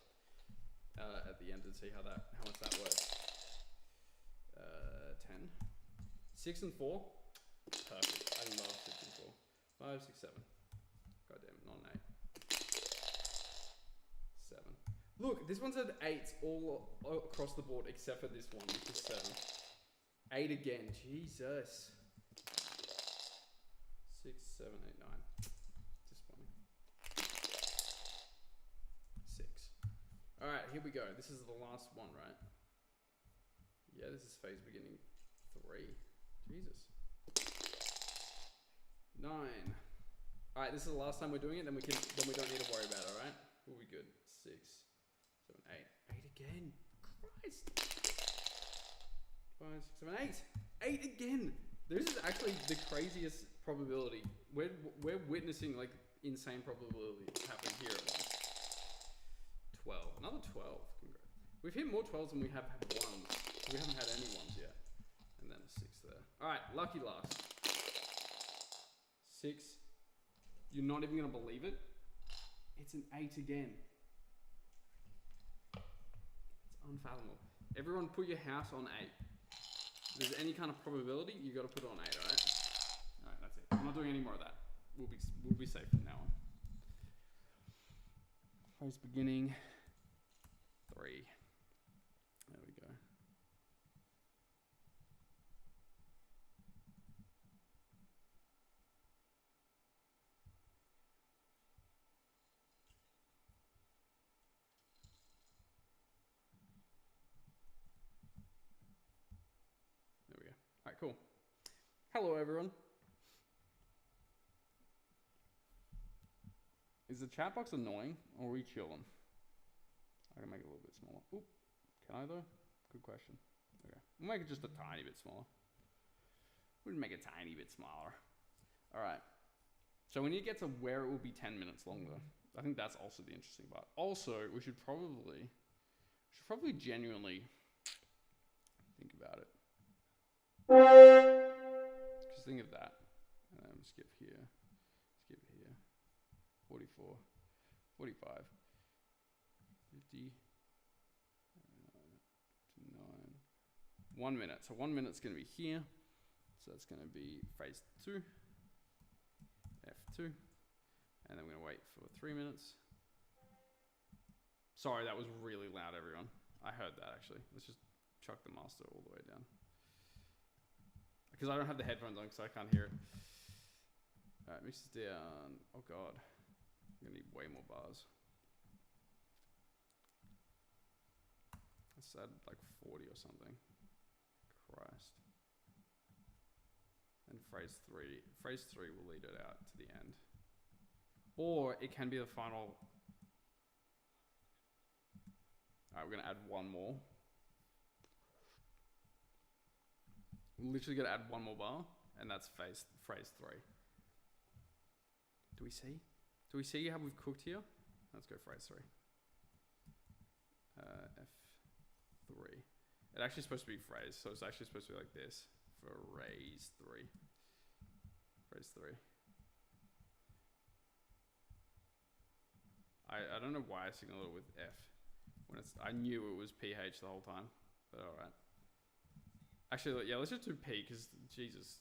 at the end and see how much that works. 10. 6 and 4. Perfect. I love 6 and 4. 5, 6, 7. Goddamn, not an 8. 7. Look, this one said 8s all across the board except for this one, which is 7. 8 again. Jesus. 6, 7, 8, 9. Disappointing. 6. Alright, here we go. This is the last one, right? Yeah, this is phase beginning 3. Jesus. 9. Alright, this is the last time we're doing it, then we don't need to worry about it, alright? We'll be good. 6, 7, 8. 8 again. Christ. 5, 6, 7, 8. 8 again. This is actually the craziest probability. We're witnessing like insane probability happening here at once. 12. Another 12. Congrats. We've hit more 12s than we have had 1s. We haven't had any 1s yet. And then a 6 there. Alright, lucky last. 6. You're not even going to believe it. It's an 8 again. It's unfathomable. Everyone put your house on 8. If there's any kind of probability, you got to put it on 8, alright? Alright, that's it. I'm not doing any more of that. We'll be safe from now on. Phase beginning 3. There we go. There we go. Alright, cool. Hello, everyone. Is the chat box annoying or are we chilling? I can make it a little bit smaller. Oop. Can I though? Good question. Okay. We'll make it just a tiny bit smaller. We'll make it a tiny bit smaller. Alright. So we need to get to where it will be 10 minutes longer. I think that's also the interesting part. Also, we should probably genuinely think about it. Just think of that. And then skip here. Skip here. 44, 45, 50, 9, 1 minute. So 1 minute's going to be here. So that's going to be phase 2, F2. And then we're going to wait for 3 minutes. Sorry, that was really loud, everyone. I heard that actually. Let's just chuck the master all the way down. Because I don't have the headphones on, so I can't hear it. Alright, mix this down. Oh god. I'm gonna need way more bars. I said like 40 or something. Christ. And phrase 3. Phrase 3 will lead it out to the end. Or it can be the final. Alright, Alright, we're gonna add one more. Literally gonna add one more bar, and that's phrase 3. Do we see? Do we see how we've cooked here? Let's go phrase 3. F3. It's actually supposed to be phrase, so it's actually supposed to be like this. Phrase 3. Phrase 3. I don't know why I signaled it with F. When it's, I knew it was PH the whole time, but alright. Actually, yeah, let's just do P, because, Jesus.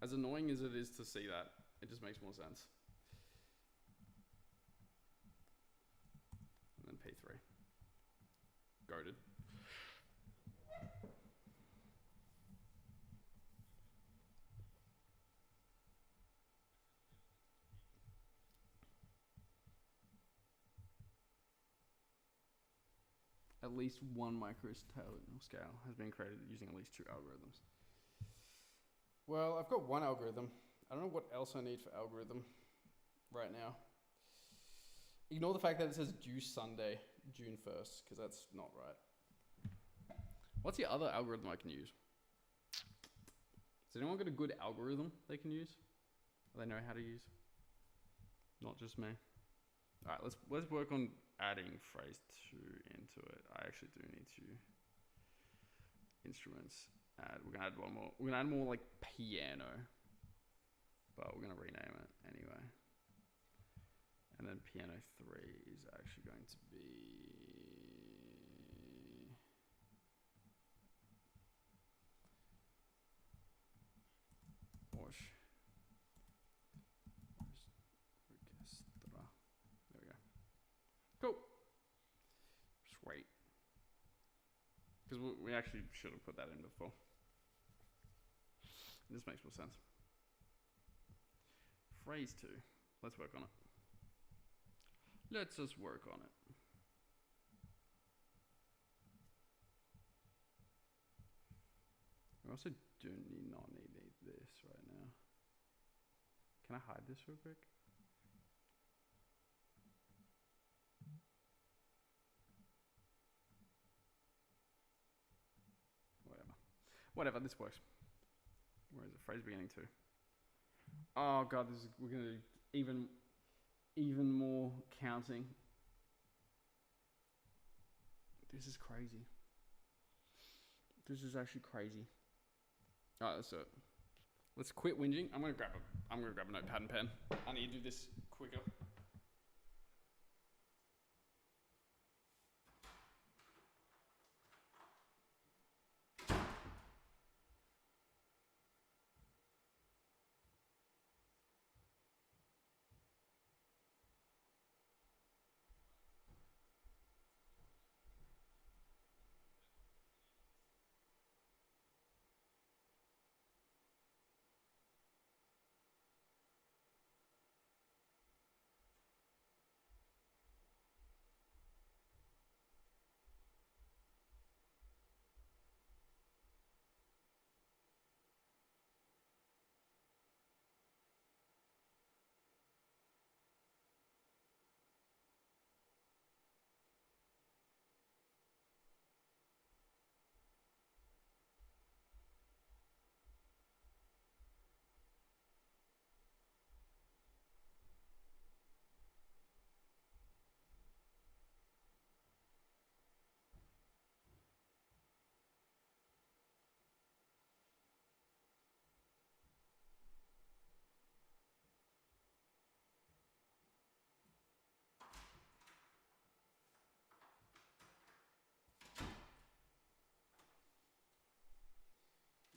As annoying as it is to see that, it just makes more sense. And then P3. Goated. At least one microscale has been created using at least 2 algorithms. Well, I've got one algorithm. I don't know what else I need for algorithm right now. Ignore the fact that it says due Sunday, June 1st, because that's not right. What's the other algorithm I can use? Has anyone got a good algorithm they can use? They know how to use? Not just me. All right, let's work on adding phrase 2 into it. I actually do need to instruments add. We're gonna add one more. We're gonna add more like piano, but we're gonna rename it anyway. And then piano 3 is actually going to be wash. There we go. Cool. Sweet. Because we actually should have put that in before. This makes more sense. Phrase 2. Let's work on it. Let's just work on it. We also do not need this right now. Can I hide this real quick? Whatever, this works. Where is it? Phrase beginning 2. Oh god, we're gonna do even more counting. This is crazy. This is actually crazy. Alright, let's do it. Let's quit whinging. I'm gonna grab a notepad and pen. I need to do this quicker.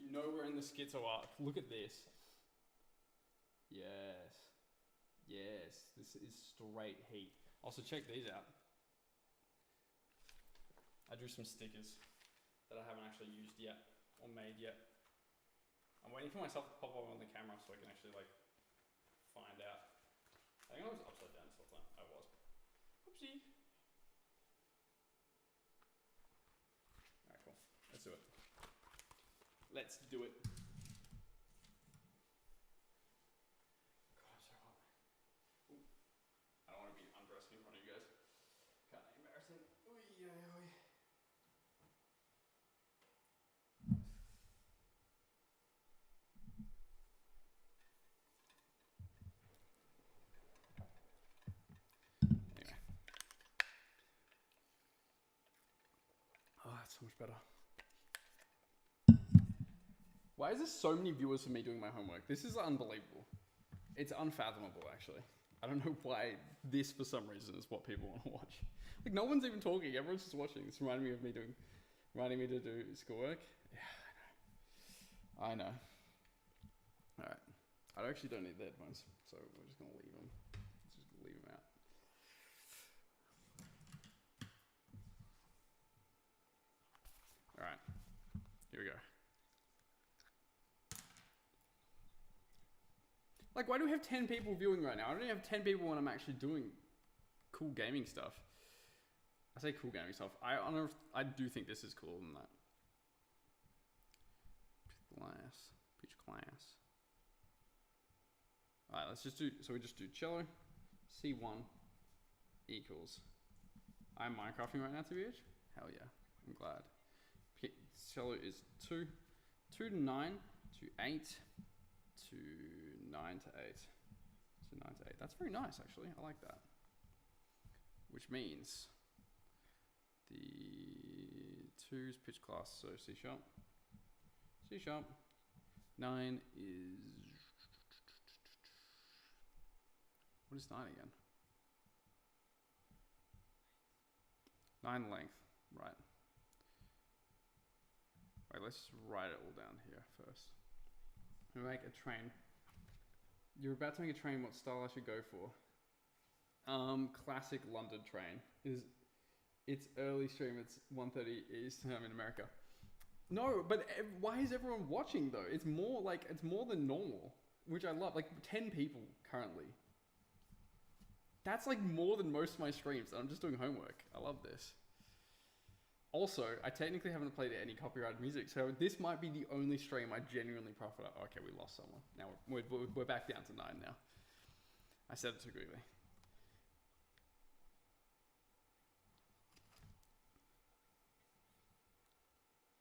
You know we're in the schizo art. Look at this. Yes. Yes. This is straight heat. Also, check these out. I drew some stickers that I haven't actually used yet or made yet. I'm waiting for myself to pop up on the camera so I can actually like find out. I think I was upside down this whole time. I was. Oopsie. Alright, cool. Let's do it. Let's do it. God, I'm so hot. Ooh. I don't want to be undressing in front of you Anyway. Oh, that's so much better. Why is there so many viewers for me doing my homework? This is unbelievable. It's unfathomable, actually. I don't know why this, for some reason, is what people want to watch. Like, no one's even talking. Everyone's just watching. It's reminding me to do schoolwork. Yeah, I know. All right. I actually don't need the headphones, so we're just going to leave them. Just leave them out. All right. Here we go. Like, why do we have 10 people viewing right now? I don't even have 10 people when I'm actually doing cool gaming stuff. I say cool gaming stuff. I do think this is cooler than that. Pitch class. Alright, let's just do, so we just do cello, C1 equals. I'm Minecrafting right now, TBH? Hell yeah, I'm glad. Cello is 2 to 9 to 8 to 9 to 8 to 9 to 8. That's very nice, actually. I like that. Which means the 2's pitch class, so C sharp. C sharp. 9 is... What is 9 again? 9 length, right. Right, let's just write it all down here first. We make a train. You're about to make a train. What style I should go for? Classic London train. It's early stream. It's 1:30 Eastern time in America. No, but why is everyone watching though? It's more than normal, which I love. Like 10 people currently. That's like more than most of my streams. I'm just doing homework. I love this. Also, I technically haven't played any copyrighted music, so this might be the only stream I genuinely profit. Okay, we lost someone. Now we're back down to 9 now. I said it too quickly.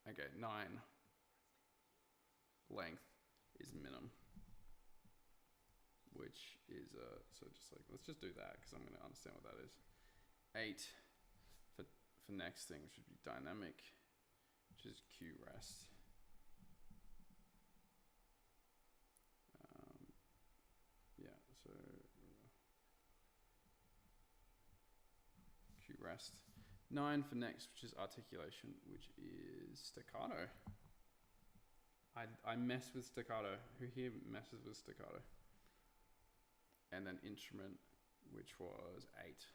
Okay, 9 length is minimum, which is so just like, let's just do that because I'm going to understand what that is. 8 for next thing should be dynamic, which is Q rest. Yeah, so Q rest. 9 for next, which is articulation, which is staccato. I mess with staccato. Who here messes with staccato? And then instrument, which was 8,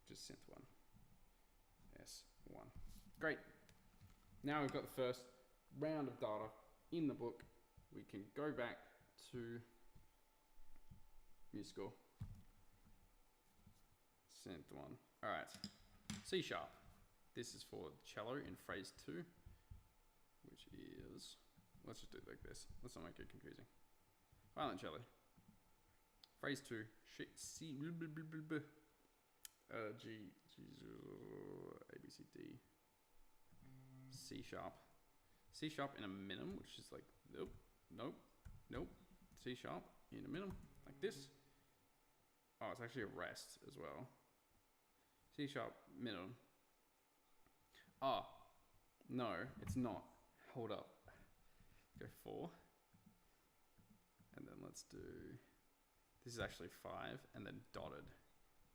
which is synth 1. S1. Great. Now we've got the first round of data in the book. We can go back to musical. Synth 1. All right. C sharp. This is for cello in phrase 2, which is, let's just do it like this. Let's not make it confusing. Violent cello. Phrase 2, C, G, A, B, C, D, C sharp. C sharp in a minimum, which is like, nope. C sharp in a minimum, like this. Oh, it's actually a rest as well. C sharp minimum. Oh, no, it's not. Hold up. Go 4. And then let's do, this is actually 5, and then dotted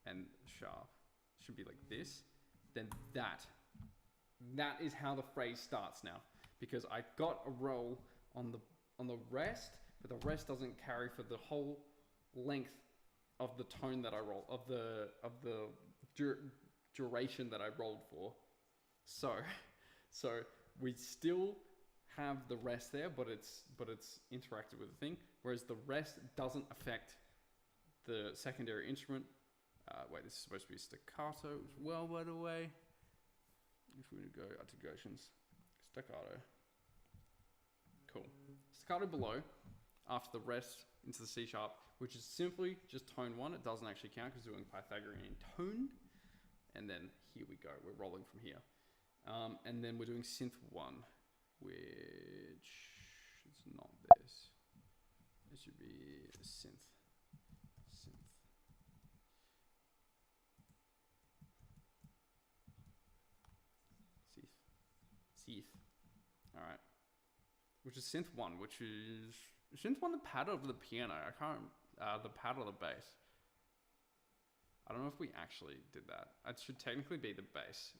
and sharp. Should be like this. Then that is how the phrase starts now. Because I got a roll on the rest, but the rest doesn't carry for the whole length of the tone that I roll, of the duration that I rolled for. So we still have the rest there, but it's interacted with the thing, whereas the rest doesn't affect the secondary instrument. Wait, this is supposed to be staccato as well, by the way. If we would go articulations, staccato. Cool. Staccato below, after the rest into the C sharp, which is simply just tone 1. It doesn't actually count because we're doing Pythagorean tone. And then here we go. We're rolling from here. And then we're doing synth 1, which is not this. It should be a synth. Synth. All right. Which is synth 1, which is synth 1 the pad of the piano. I can't. The pad of the bass. I don't know if we actually did that. It should technically be the bass.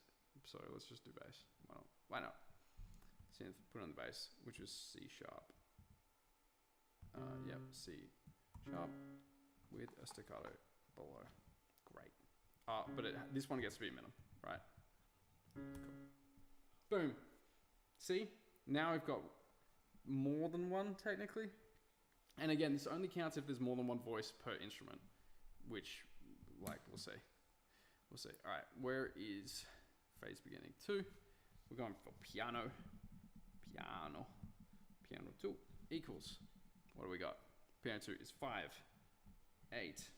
So let's just do bass. Why not? Synth, put on the bass, which is C sharp. Yep, C sharp with a staccato below. Great. But this one gets to be a minimum, right? Cool. Boom. See? Now we've got more than one technically. And again, this only counts if there's more than one voice per instrument, which, like, we'll see. All right, where is phase beginning 2? We're going for piano 2 equals, what do we got? Piano 2 is 5, 8,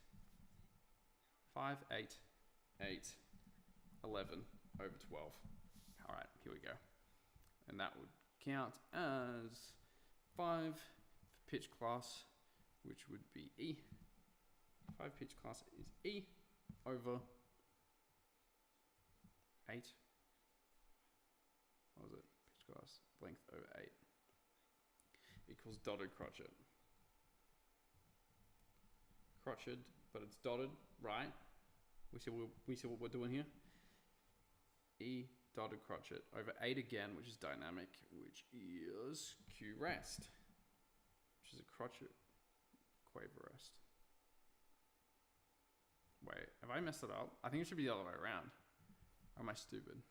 11 over 12. All right, here we go. And that would count as 5 for pitch class, which would be E. 5 pitch class is E over 8. What was it? Pitch class length over 8 equals dotted crotchet. Crotchet, but it's dotted, right? We see what we're doing here. E dotted crotchet over 8 again, which is dynamic, which is Q rest, which is a crotchet quaver rest. Wait, have I messed it up? I think it should be the other way around. Or am I stupid?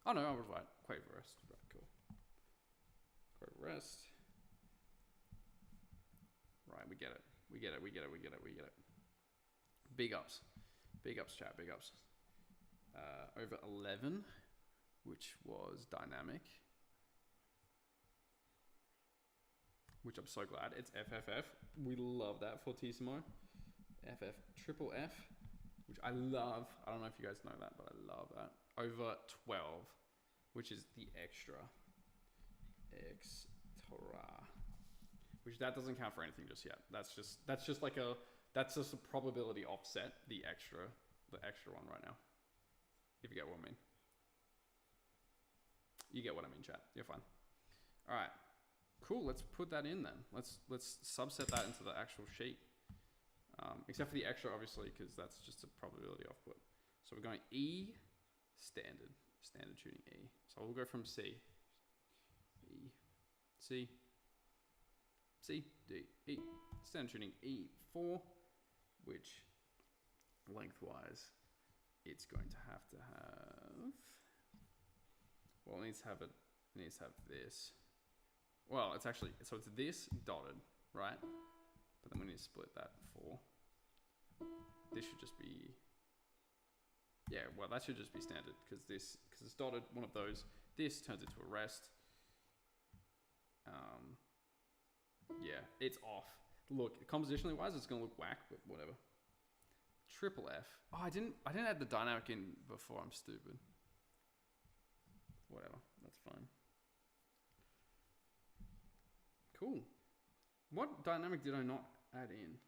Oh no, I was right. Quaver rest. Right, cool. Quaver rest. Right, we get it. Big ups. Big ups, chat. Big ups. Over 11, which was dynamic. Which I'm so glad. It's FFF. We love that fortissimo. FF triple F, which I love. I don't know if you guys know that, but I love that. Over 12, which is the extra. Which that doesn't count for anything just yet. That's just a probability offset, the extra one right now. If you get what I mean. You get what I mean, chat. You're fine. All right. Cool. Let's put that in then. Let's subset that into the actual sheet. Except for the extra, obviously, because that's just a probability offput. So we're going E, standard tuning E. So we'll go from C, E, C, C, D, E. Standard tuning E4, which lengthwise it's going to have, well, it needs to have this. Well, it's actually, so it's this dotted, right? But then we need to split that 4. This should just be, yeah, well, that should just be standard because it's dotted, one of those. This turns into a rest. Yeah, it's off. Look, compositionally wise, it's gonna look whack, but whatever. Triple F. Oh, I didn't add the dynamic in before. I'm stupid. Whatever, that's fine. Cool. What dynamic did I not add in?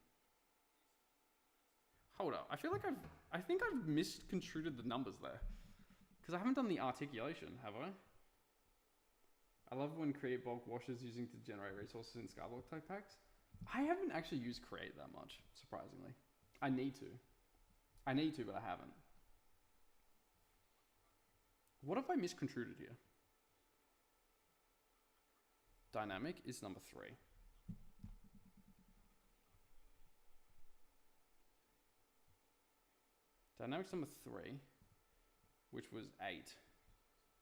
Hold up. I think I've misconstrued the numbers there. Because I haven't done the articulation, have I? I love when Create bulk washes using to generate resources in Skyblock type packs. I haven't actually used Create that much, surprisingly. I need to, but I haven't. What have I misconstrued here? Dynamic is number 3. Dynamic's number 3, which was 8,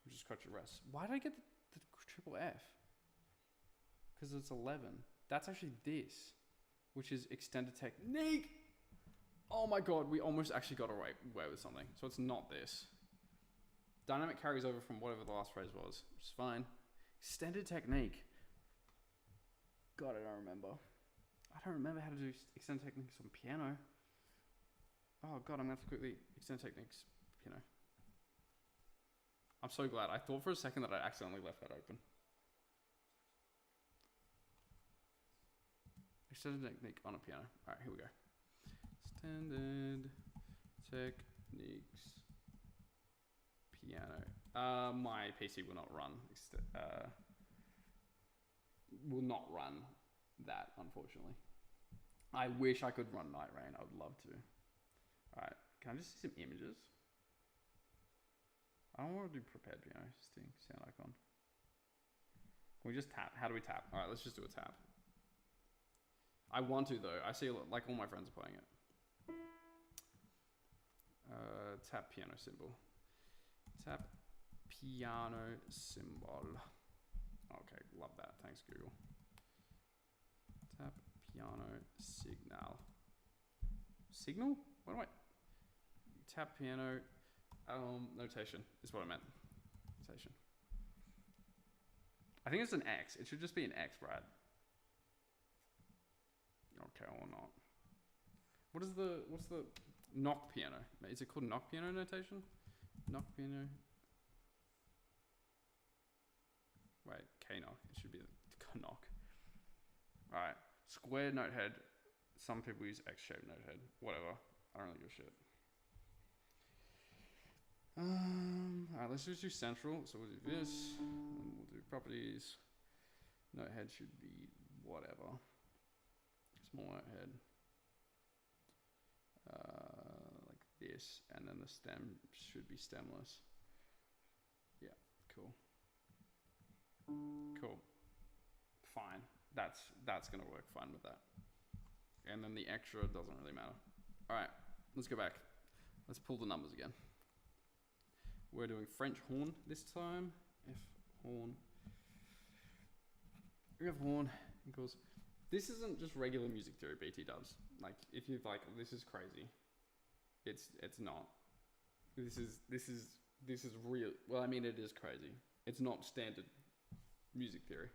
which is crotchet rest. Why did I get the triple F? Because it's 11. That's actually this, which is extended technique. Oh my god, we almost actually got away with something. So it's not this. Dynamic carries over from whatever the last phrase was, which is fine. Extended technique. God, I don't remember. I don't remember how to do extended techniques on piano. Oh, Oh god, I'm gonna have to quickly extend techniques. Piano. I'm so glad. I thought for a second that I accidentally left that open. Extended technique on a piano. Alright, here we go. Extended techniques piano. My PC will not run. Will not run that, unfortunately. I wish I could run Night Rain. I would love to. Alright, can I just see some images? I don't want to do prepared piano. Sound icon. Can we just tap? How do we tap? Alright, let's just do a tap. I want to though. I see like all my friends are playing it. Tap piano symbol. Tap piano symbol. Okay, love that. Thanks, Google. Tap piano signal. Signal? What do I? Tap piano notation is what I meant. Notation. I think it's an X. It should just be an X, Brad. Okay, or not. What's the knock piano? Is it called knock piano notation? Knock piano. Wait, K-knock. It should be the knock. Alright. Square note head. Some people use X-shaped note head. Whatever. I don't really give a shit. Alright, let's just do central. So we'll do this. And we'll do properties. Note head should be whatever. Small note head. Like this. And then the stem should be stemless. Yeah, cool. Cool. Fine. That's gonna work fine with that. And then the extra doesn't really matter. Alright, let's go back. Let's pull the numbers again. We're doing French horn this time. F horn. F horn equals. This isn't just regular music theory BT dubs. Like if you're like, this is crazy. It's not. This is real. Well, I mean it is crazy. It's not standard music theory.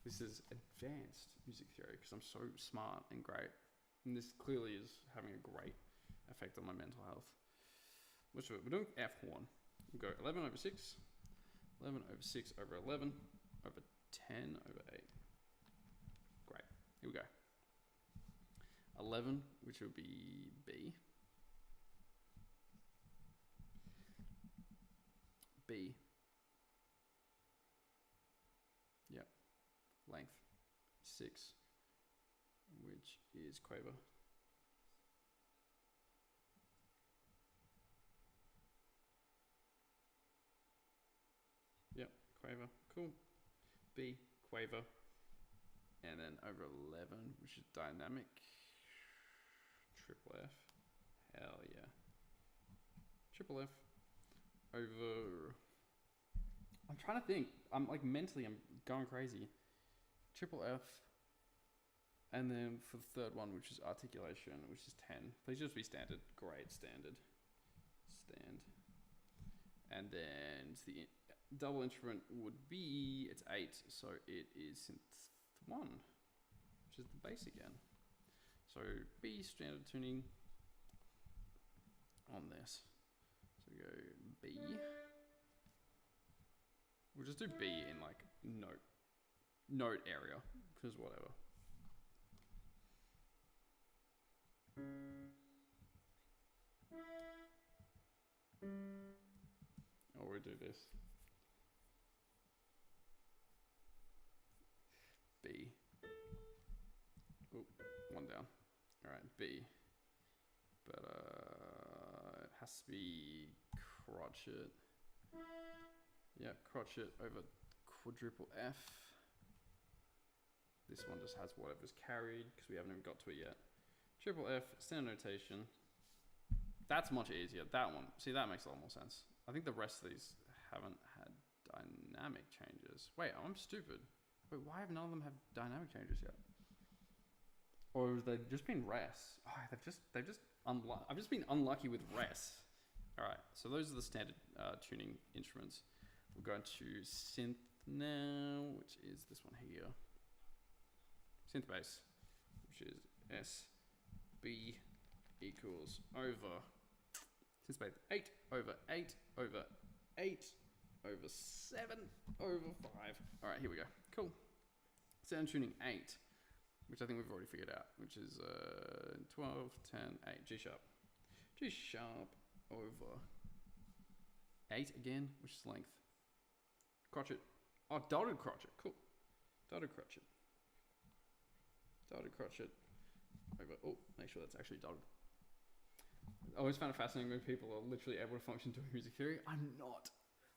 This is advanced music theory because I'm so smart and great. And this clearly is having a great effect on my mental health. We're doing F horn. We'll go 11 over 6, 11 over 6 over 11, over 10 over 8. Great. Here we go. 11, which would be B. B. Yep. Length 6, which is quaver. Yep, quaver. Cool. B, quaver. And then over 11, which is dynamic. Triple F. Hell yeah. Triple F. Over. I'm trying to think. I'm like mentally, I'm going crazy. Triple F. And then for the third one, which is articulation, which is 10. Please just be standard. Great, standard. Stand. And then the double instrument would be, it's 8, so it is synth 1, which is the bass again. So B standard tuning on this. So we go B. We'll just do B in like note area, because whatever. Or we do this. B. Oh, one down. All right, B. But it has to be crotchet. Yeah, crotchet over quadruple F. This one just has whatever's carried because we haven't even got to it yet. Triple F, standard notation. That's much easier. That one, see, that makes a lot more sense. I think the rest of these haven't had dynamic changes. Wait, I'm stupid. Wait, why have none of them have dynamic changes yet? Or have they just been res? Oh, I've just been unlucky with res. All right, so those are the standard tuning instruments. We'll go into synth now, which is this one here. Synth bass, which is S, B, equals over, since base 8 over 8 over 8 over 7 over 5. All right, here we go. Cool. Sound tuning 8, which I think we've already figured out, which is 12, 10, 8, G sharp. G sharp over 8 again, which is length. Crotchet. Oh, dotted crotchet. Cool. Dotted crotchet. Dotted crotchet over. Oh, make sure that's actually dotted. I always found it fascinating when people are literally able to function to music theory. I'm not.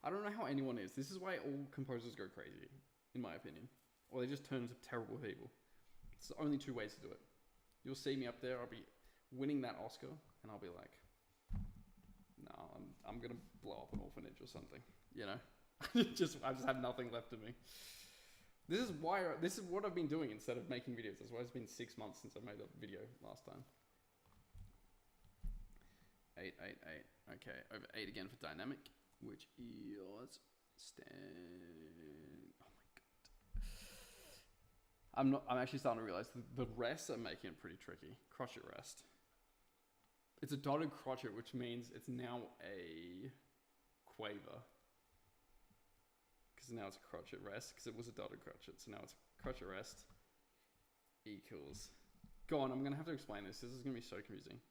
I don't know how anyone is. This is why all composers go crazy, in my opinion. Or they just turn into terrible people. It's the only two ways to do it. You'll see me up there, I'll be winning that Oscar, and I'll be like, no, I'm gonna blow up an orphanage or something, you know? I just have nothing left of me. This is what I've been doing instead of making videos. That's why it's been 6 months since I made a video last time. 8, 8, 8. Okay, over 8 again for dynamic, which is oh my god. I'm actually starting to realize the rests are making it pretty tricky. Crotchet rest. It's a dotted crotchet, which means it's now a quaver. Because now it's a crotchet rest, because it was a dotted crotchet. So now it's crotchet rest equals. Go on, I'm going to have to explain this. This is going to be so confusing.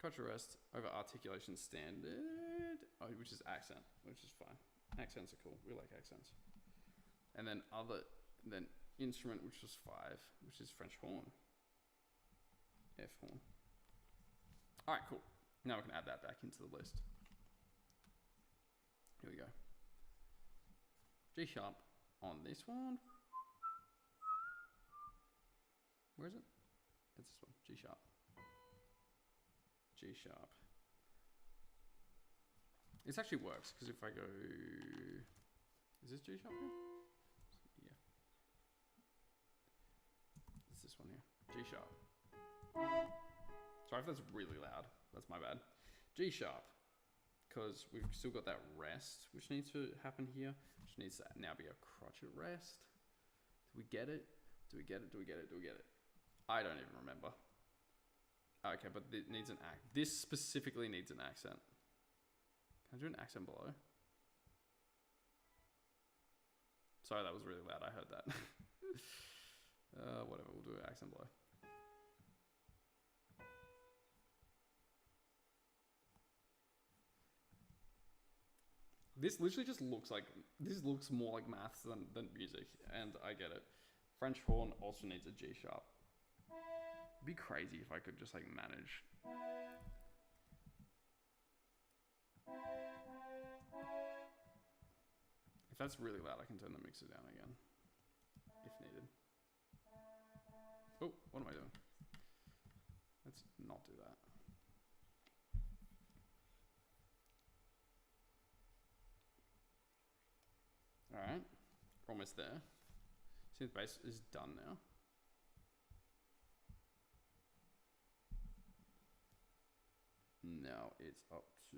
Crotchet rest over articulation standard, which is accent, which is fine. Accents are cool. We like accents. And then instrument, which was 5, which is French horn. F horn. All right, cool. Now we can add that back into the list. Here we go. G sharp on this one. Where is it? It's this one. G sharp. G sharp. This actually works because if I go, is this G sharp here? Yeah. It's this one here. G sharp. Sorry if that's really loud. That's my bad. G sharp. Because we've still got that rest, which needs to happen here, which needs to now be a crotchet rest. Do we get it? Do we get it? Do we get it? Do we get it? I don't even remember. Okay, but it needs an act. This specifically needs an accent. Can I do an accent below? Sorry, that was really loud. I heard that. Whatever, we'll do an accent below. This literally just looks like, this looks more like maths than music, and I get it. French horn also needs a G sharp. It'd be crazy if I could just like manage. If that's really loud, I can turn the mixer down again, if needed. Oh, what am I doing? Let's not do that. All right, almost there. Synth bass is done now. Now it's up to.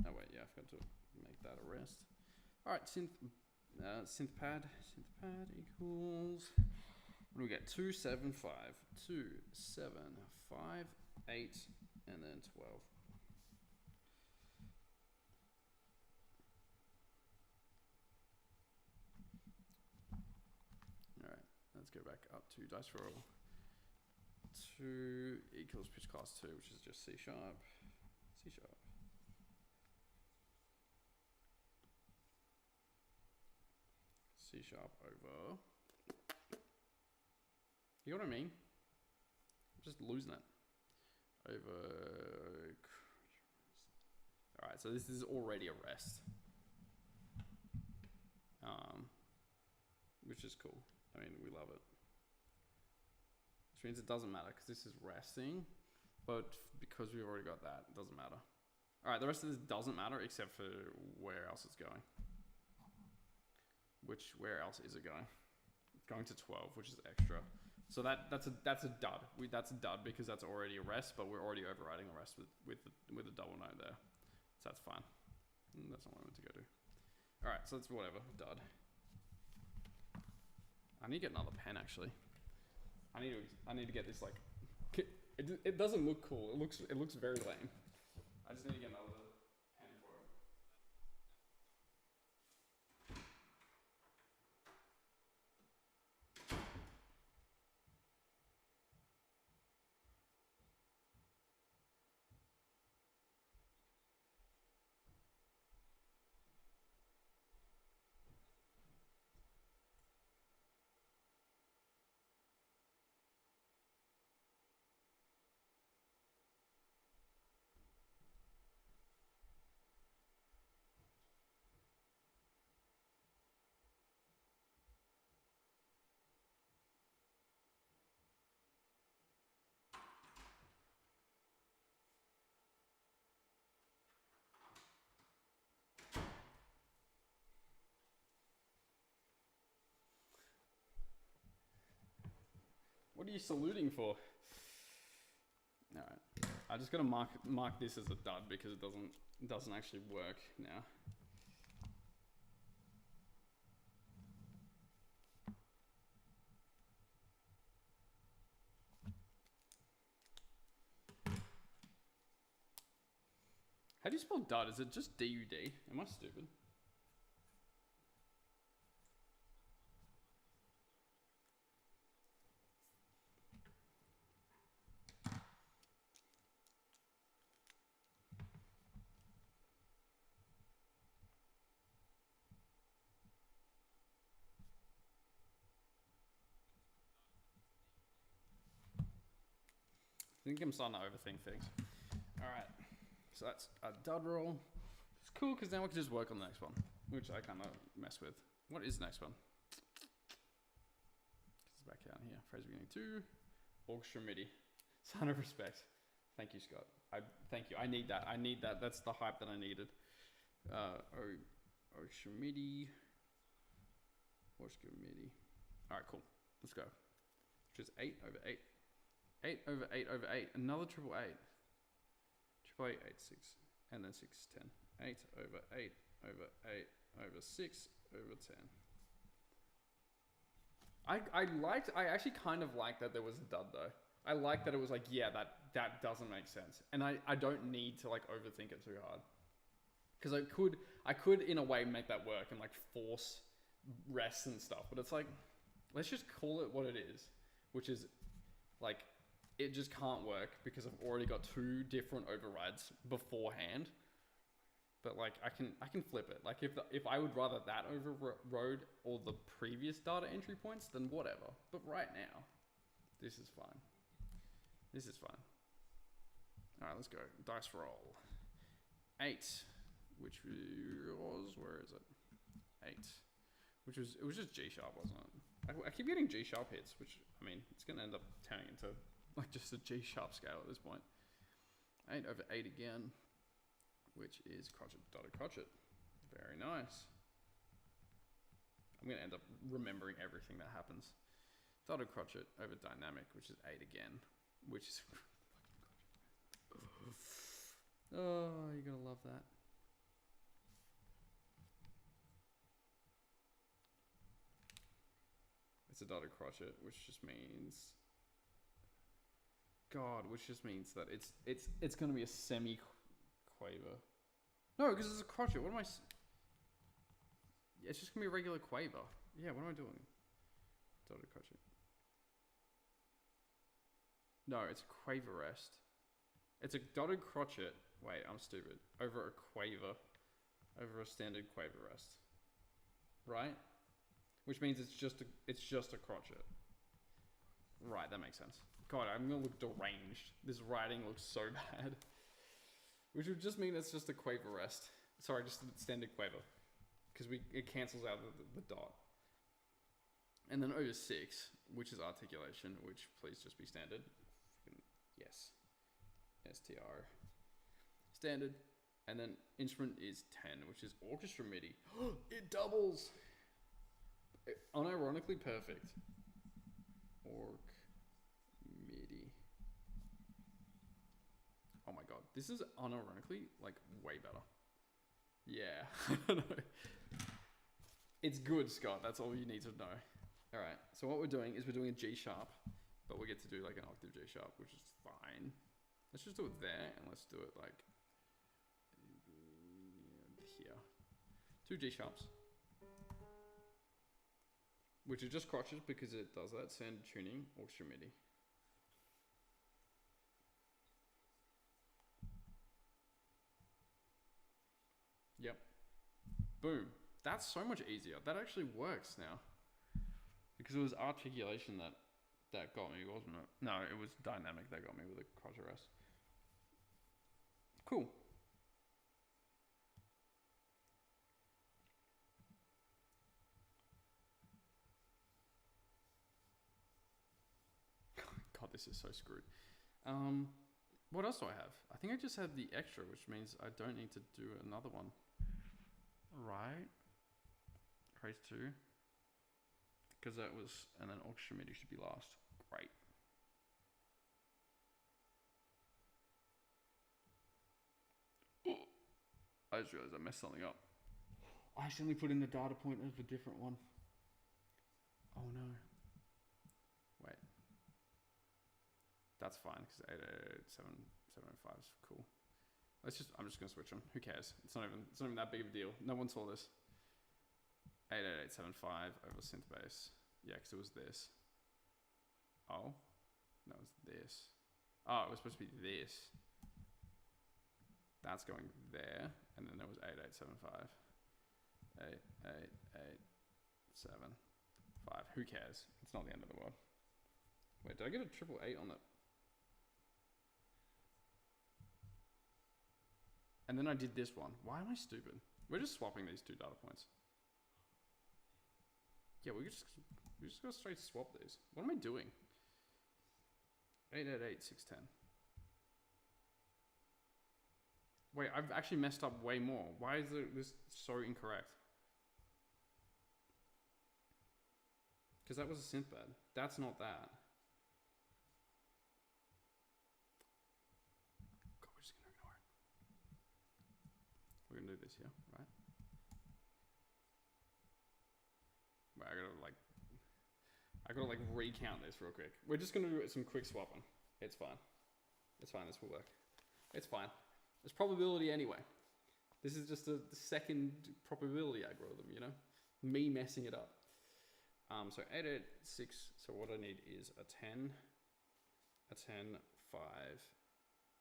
Oh wait, yeah, I forgot to make that a rest. All right, synth pad equals. What do we get? 2, 7, 5, 2, 7, 5, 8, and then 12. Let's go back up to dice roll. 2 equals pitch class 2, which is just C sharp, C sharp. C sharp over. You know what I mean? I'm just losing it. Over. Alright, so this is already a rest. Which is cool. I mean, we love it. Which means it doesn't matter because this is resting, but because we've already got that, it doesn't matter. All right, the rest of this doesn't matter except for where else it's going. Where else is it going? It's going to 12, which is extra. So that's a dud. That's a dud because that's already a rest, but we're already overriding a rest with a double note there. So that's fine. That's not what I meant to go to. All right, so that's whatever, dud. I need to get another pen actually. I need to get this like. It doesn't look cool. It looks very lame. I just need to get another pen for it. What are you saluting for? Alright. I'm just gonna mark this as a dud because it doesn't actually work now. How do you spell dud? Is it just D-U-D? Am I stupid? I think I'm starting to overthink things. Alright, so that's a dud roll. It's cool because now we can just work on the next one, which I kind of mess with. What is the next one? It's back out here. Phrase beginning 2. Orchestra MIDI. Sign of respect. Thank you, Scott. Thank you. I need that. That's the hype that I needed. Orchestra MIDI. Orchestra MIDI. Alright, cool. Let's go. Which is 8 over 8. 8 over 8 over 8. Another triple 8. Triple 8, 8, 6. And then 6, 10. 8 over 8 over 8 over 6 over 10. I actually kind of liked that there was a dud though. I like that it was like, yeah, that doesn't make sense. And I don't need to like overthink it too hard. Because I could in a way make that work and like force rests and stuff. But it's like, let's just call it what it is. Which is like, it just can't work because I've already got 2 different overrides beforehand. But like I can flip it. Like if I would rather that overrode or the previous data entry points, then whatever. But right now, this is fine. This is fine. All right, let's go. Dice roll. 8, which was, where is it? 8, it was just G sharp, wasn't it? I keep getting G sharp hits, which I mean, it's gonna end up turning into like just a G sharp scale at this point. 8 over 8 again, which is crotchet, dotted crotchet. Very nice. I'm gonna end up remembering everything that happens. Dotted crotchet over dynamic, which is 8 again, which is oh, you're gonna love that. It's a dotted crotchet, which just means which just means that it's gonna be a semi quaver. No, because it's a crotchet. What am I? It's just gonna be a regular quaver. Yeah, what am I doing? Dotted crotchet. No, it's a quaver rest. It's a dotted crotchet. Wait, I'm stupid. Over a quaver, over a standard quaver rest, right? Which means it's just a crotchet. Right, that makes sense. God, I'm gonna look deranged. This writing looks so bad. Which would just mean it's just a quaver rest. Sorry, just a standard quaver. Because it cancels out the dot. And then over 6, which is articulation, which please just be standard. Yes. STR. Standard. And then instrument is 10, which is orchestra MIDI. It doubles! Unironically perfect. Orc MIDI. Oh my god, this is unironically like way better. Yeah, I don't know. It's good, Scott. That's all you need to know. All right, so what we're doing is we're doing a G sharp, but we get to do like an octave G sharp, which is fine. Let's just do it there, and let's do it like here. 2 G sharps, which are just crotches because it does that standard tuning, orchestra MIDI. Yep. Boom. That's so much easier. That actually works now. Because it was articulation that got me, wasn't it? No, it was dynamic that got me with a crotch arrest. Cool. God, this is so screwed. What else do I have? I think I just have the extra, which means I don't need to do another one. Right? Phrase 2. Because that was, and then orchestra MIDI should be last. Great. I just realized I messed something up. I accidentally put in the data point of a different one. Oh no. Wait. That's fine, because 705 is cool. I'm just gonna switch them. Who cares? It's not even that big of a deal. No one saw this. 88875 over synth bass. Yeah, because it was this. Oh, no, it was this. Oh, it was supposed to be this. That's going there, and then there was 8875. 8875. Who cares? It's not the end of the world. Wait, did I get a 888 on it? And then I did this one. Why am I stupid? We're just swapping these 2 data points. Yeah, we just go straight swap these. What am I doing? 888610. Wait, I've actually messed up way more. Why is this so incorrect? Because that was a synth bed. That's not that. God, we're just gonna ignore it. We're gonna do this here, right? Wait, I gotta recount this real quick. We're just gonna do some quick swapping. It's fine. It's fine, this will work. It's fine. It's probability anyway. This is just the second probability algorithm, you know? Me messing it up. So 886, so what I need is a 10, 5,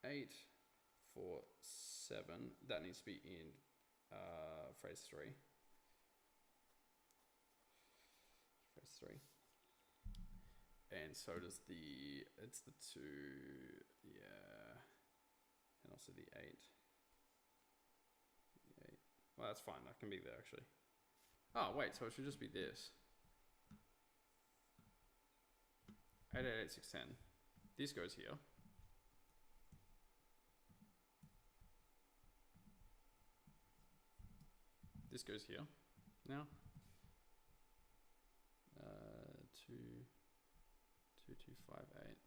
8, 4, 7. That needs to be in phrase 3. Phrase 3. And so does it's the 2, yeah. And also the 8. The 8. Well, that's fine. That can be there actually. Oh, wait. So it should just be this. 888610. This goes here. This goes here. Now. 2258.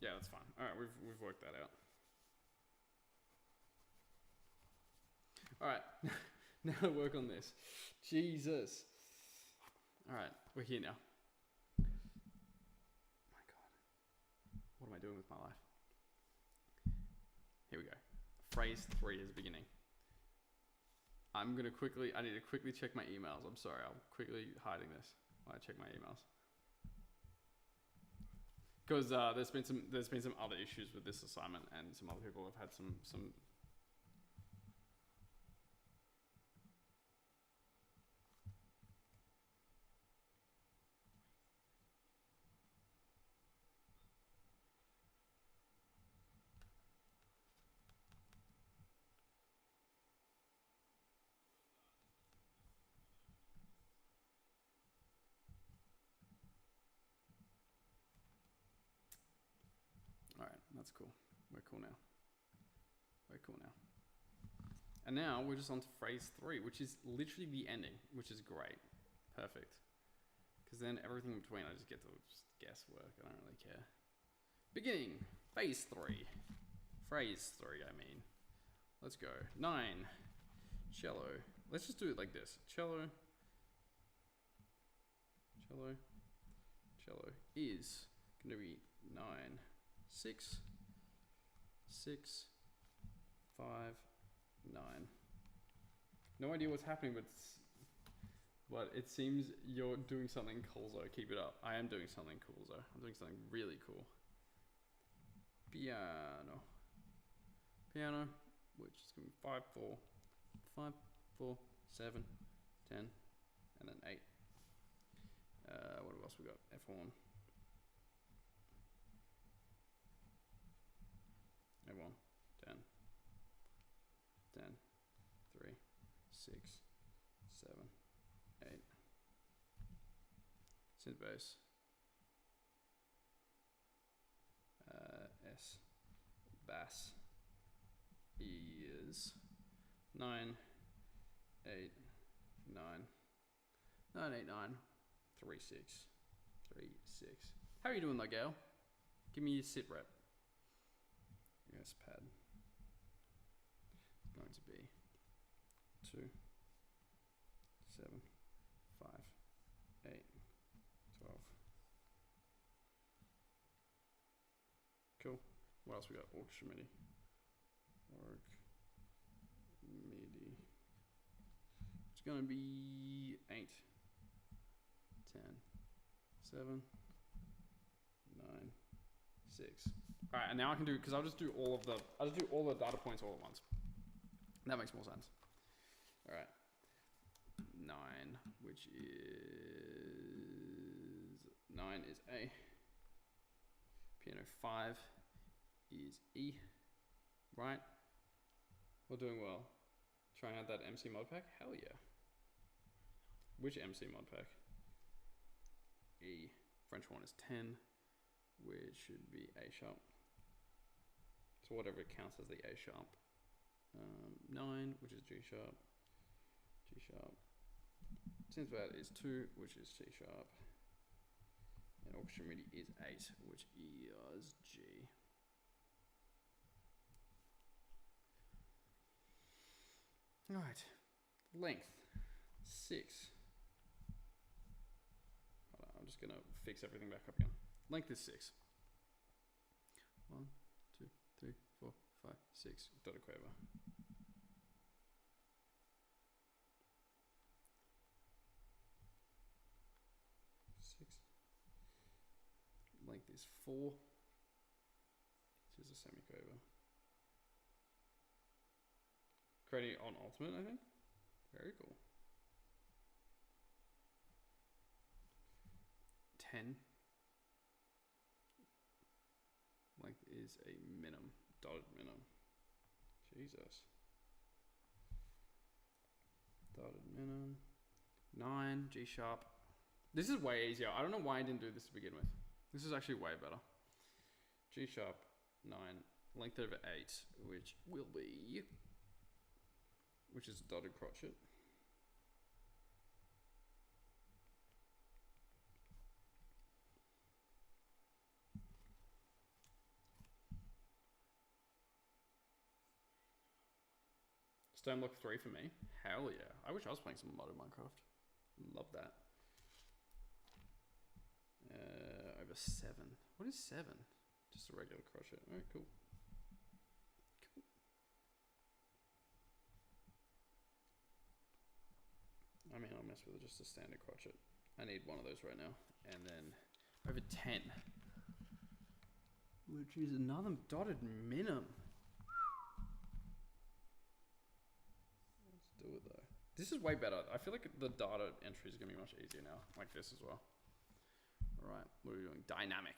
Yeah, that's fine. All right, we've worked that out. All right, now to work on this. Jesus. All right, we're here now. My God, what am I doing with my life? Here we go. Phrase 3 is the beginning. I need to quickly check my emails. I'm sorry, I'm quickly hiding this while I check my emails. Because there's been some other issues with this assignment, and some other people have had some. All right, that's cool. We're cool now. We're cool now. And now we're just on to phrase 3, which is literally the ending, which is great. Perfect. Because then everything in between, I just get to just guesswork. I don't really care. Beginning. Phase 3. Phrase 3, I mean. Let's go. 9. Cello. Let's just do it like this. Cello. Cello. Cello is going to be 9, 6, 6, 5, 9. No idea what's happening, but it seems you're doing something cool, though. Keep it up. I am doing something cool, though. I'm doing something really cool. Piano. Piano, which is going to be 5, 4, 5, 4, 7, 10, and then 8. What else we got? F horn. F1, 10, 10, 3, 6, 7, 8. Synth bass. S. Bass is 9, 8, 9, 9, 8, 9, 3, 6, 3, 6. How are you doing, though, Gail? Give me your sit rep. Yes, pad. It's going to be 2, 7, 5, 8, 12. Cool. What else we got? Orchestra MIDI. Org MIDI. It's going to be 8, 10, 7, 9, 6. All right, and now I can do, because I'll just do all the data points all at once. That makes more sense. All right. 9, which is 9 is A. Piano 5 is E. Right? We're doing well. Trying out that MC mod pack? Hell yeah. Which MC mod pack? E. French horn is 10, which should be A sharp. So whatever it counts as the A sharp. 9, which is G sharp. G sharp. Synthpad is 2, which is C sharp. And orchestra MIDI is 8, which is G. Alright. Length 6. Hold on, I'm just gonna fix everything back up again. Length is 6. 1, 2, 3, 4, 5, 6. Dotted quiver. Length is 4, which is a semiquaver. Creating on Ultimate, I think. Very cool. 10. Length is a minim, dotted minim. Jesus. Dotted minim. 9, G sharp. This is way easier. I don't know why I didn't do this to begin with. This is actually way better. G sharp 9, length over 8, which will be, which is dotted crotchet. Stone block 3 for me. Hell yeah. I wish I was playing some modded Minecraft. Love that. Over 7. What is 7? Just a regular crochet. Alright, cool. Cool. I mean, I'll mess with just a standard crochet. I need one of those right now. And then over 10. Which is another dotted minim. Let's do it though. This is way better. I feel like the data entry is going to be much easier now. Like this as well. Alright, what are we doing? Dynamic.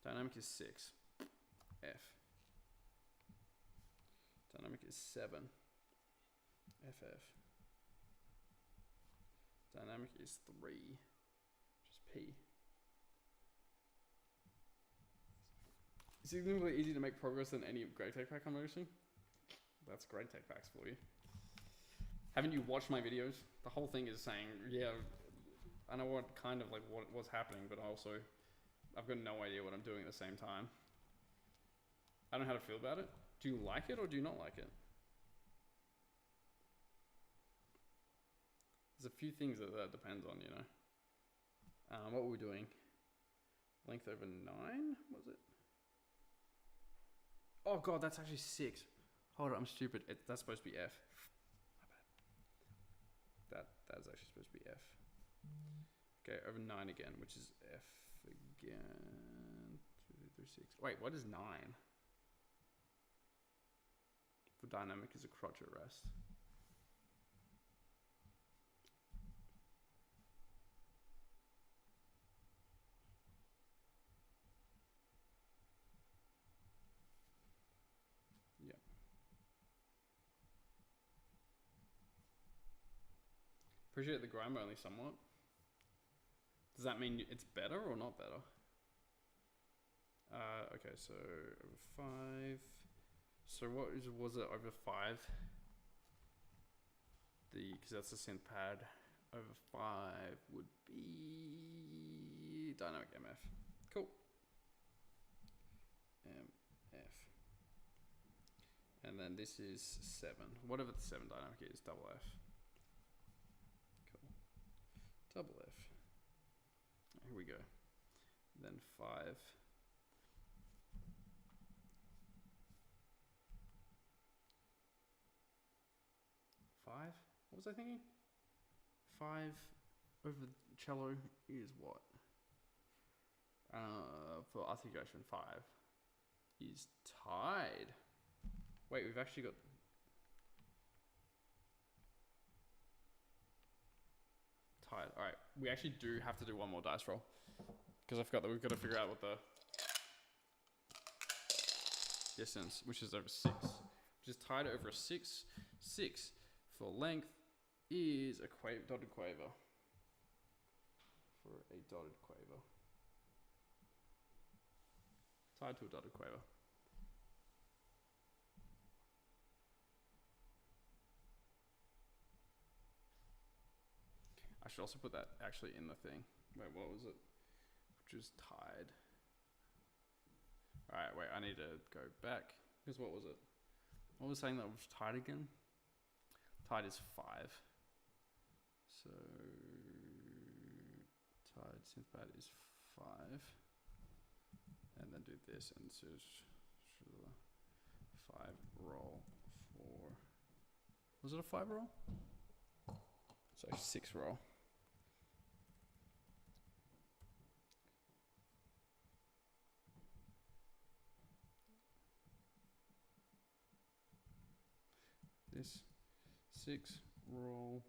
Dynamic is 6. F. Dynamic is 7. FF. Dynamic is 3. Which is P. It's significantly easy to make progress than any grade tech pack I'm noticing. That's grade tech packs for you. Haven't you watched my videos? The whole thing is saying, yeah, I know what kind of like what's happening, but also I've got no idea what I'm doing at the same time. I don't know how to feel about it. Do you like it or do you not like it? There's a few things that depends on, you know. What were we doing? Length over 9, was it? Oh god, that's actually 6. Hold on, I'm stupid. That's supposed to be F. My bad. That is actually supposed to be F. Okay, over 9 again, which is F again. 2, 3, 6. Wait, what is 9? For dynamic is a crotchet rest. Yeah. Appreciate the grime only somewhat. Does that mean it's better or not better? Okay, so over 5. So what was it over 5? Because that's the synth pad. Over 5 would be dynamic MF. Cool. MF. And then this is 7. Whatever the 7 dynamic is, double F. Cool. Double F. Here we go. Then 5. 5? What was I thinking? 5 over cello is what? For articulation, 5 is tied. Wait, we've actually got... Tied. Alright, we actually do have to do one more dice roll. Because I forgot that we've got to figure out what the distance, which is over 6. Which is tied over a 6. 6 for length is a dotted quaver. For a dotted quaver. Tied to a dotted quaver. I should also put that actually in the thing. Wait, what was it? Which is tied. Alright, wait, I need to go back. Because what was it? What was saying that was tied again? Tied is 5. So tied synth pad is 5. And then do this and so 5 roll 4. Was it a 5 roll? So 6 roll. This 6 roll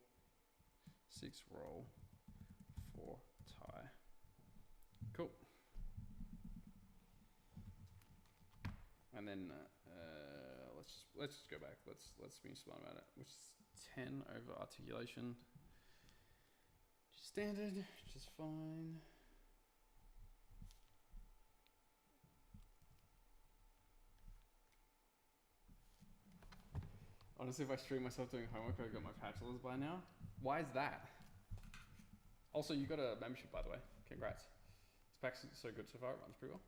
4 tie. Cool. And then let's just go back. Let's be smart about it. Which is 10 over articulation. Standard, which is fine. Honestly, if I stream myself doing homework, I've got my bachelor's by now. Why is that? Also, you got a membership, by the way. Congrats. This pack's so good so far. It runs pretty well.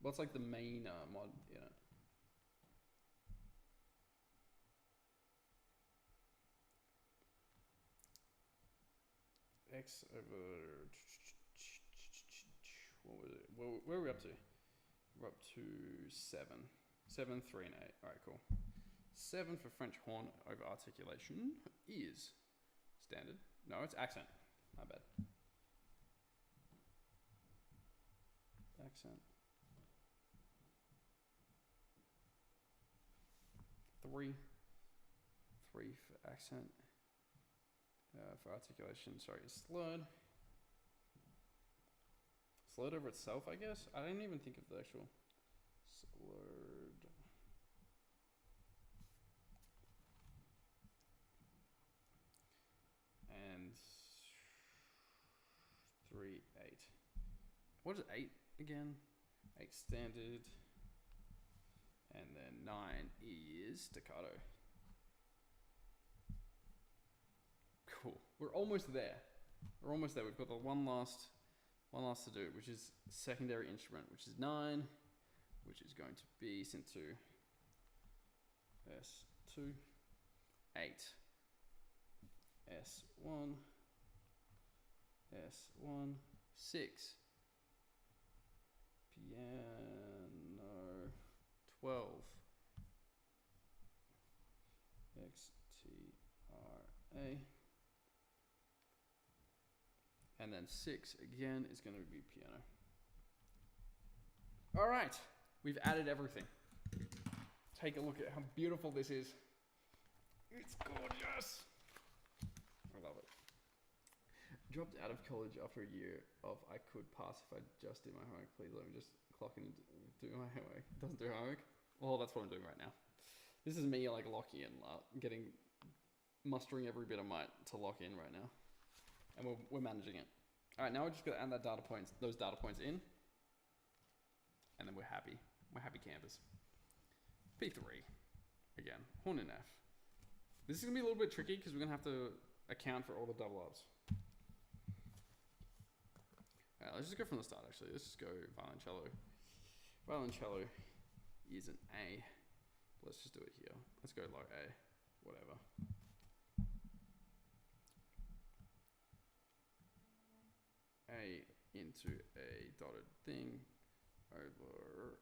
What's like the main mod in it? X over... What was it? Where are we up to? We're up to 7. 7, 3, and 8. Alright, cool. 7 for French horn over articulation is standard. No, it's accent. My bad. Accent. 3. 3 for accent. For articulation, sorry, slurred. Slurred over itself, I guess? I didn't even think of the actual slurred. And 3, 8. What is 8 again? 8 standard. And then 9 is staccato. Cool. We're almost there. We're almost there. We've got the one last to do, which is secondary instrument, which is 9, which is going to be synth 2, S2, 8, S1, S1, 6, piano, 12, XTRA, and then 6 again is going to be piano. All right, we've added everything. Take a look at how beautiful this is. It's gorgeous. I love it. Dropped out of college after a year of I could pass if I just did my homework. Please let me just clock in and do my homework. Doesn't do homework. Well, that's what I'm doing right now. This is me like locking in, mustering every bit of might to lock in right now. And we're managing it. All right, now we're just gonna add those data points in. And then we're happy. We're happy campers. P3, again, horn in F. This is gonna be a little bit tricky because we're gonna have to account for all the double ups. All right, let's just go from the start actually. Let's just go violoncello. Violoncello is an A. Let's just do it here. Let's go low A, whatever. A into a dotted thing over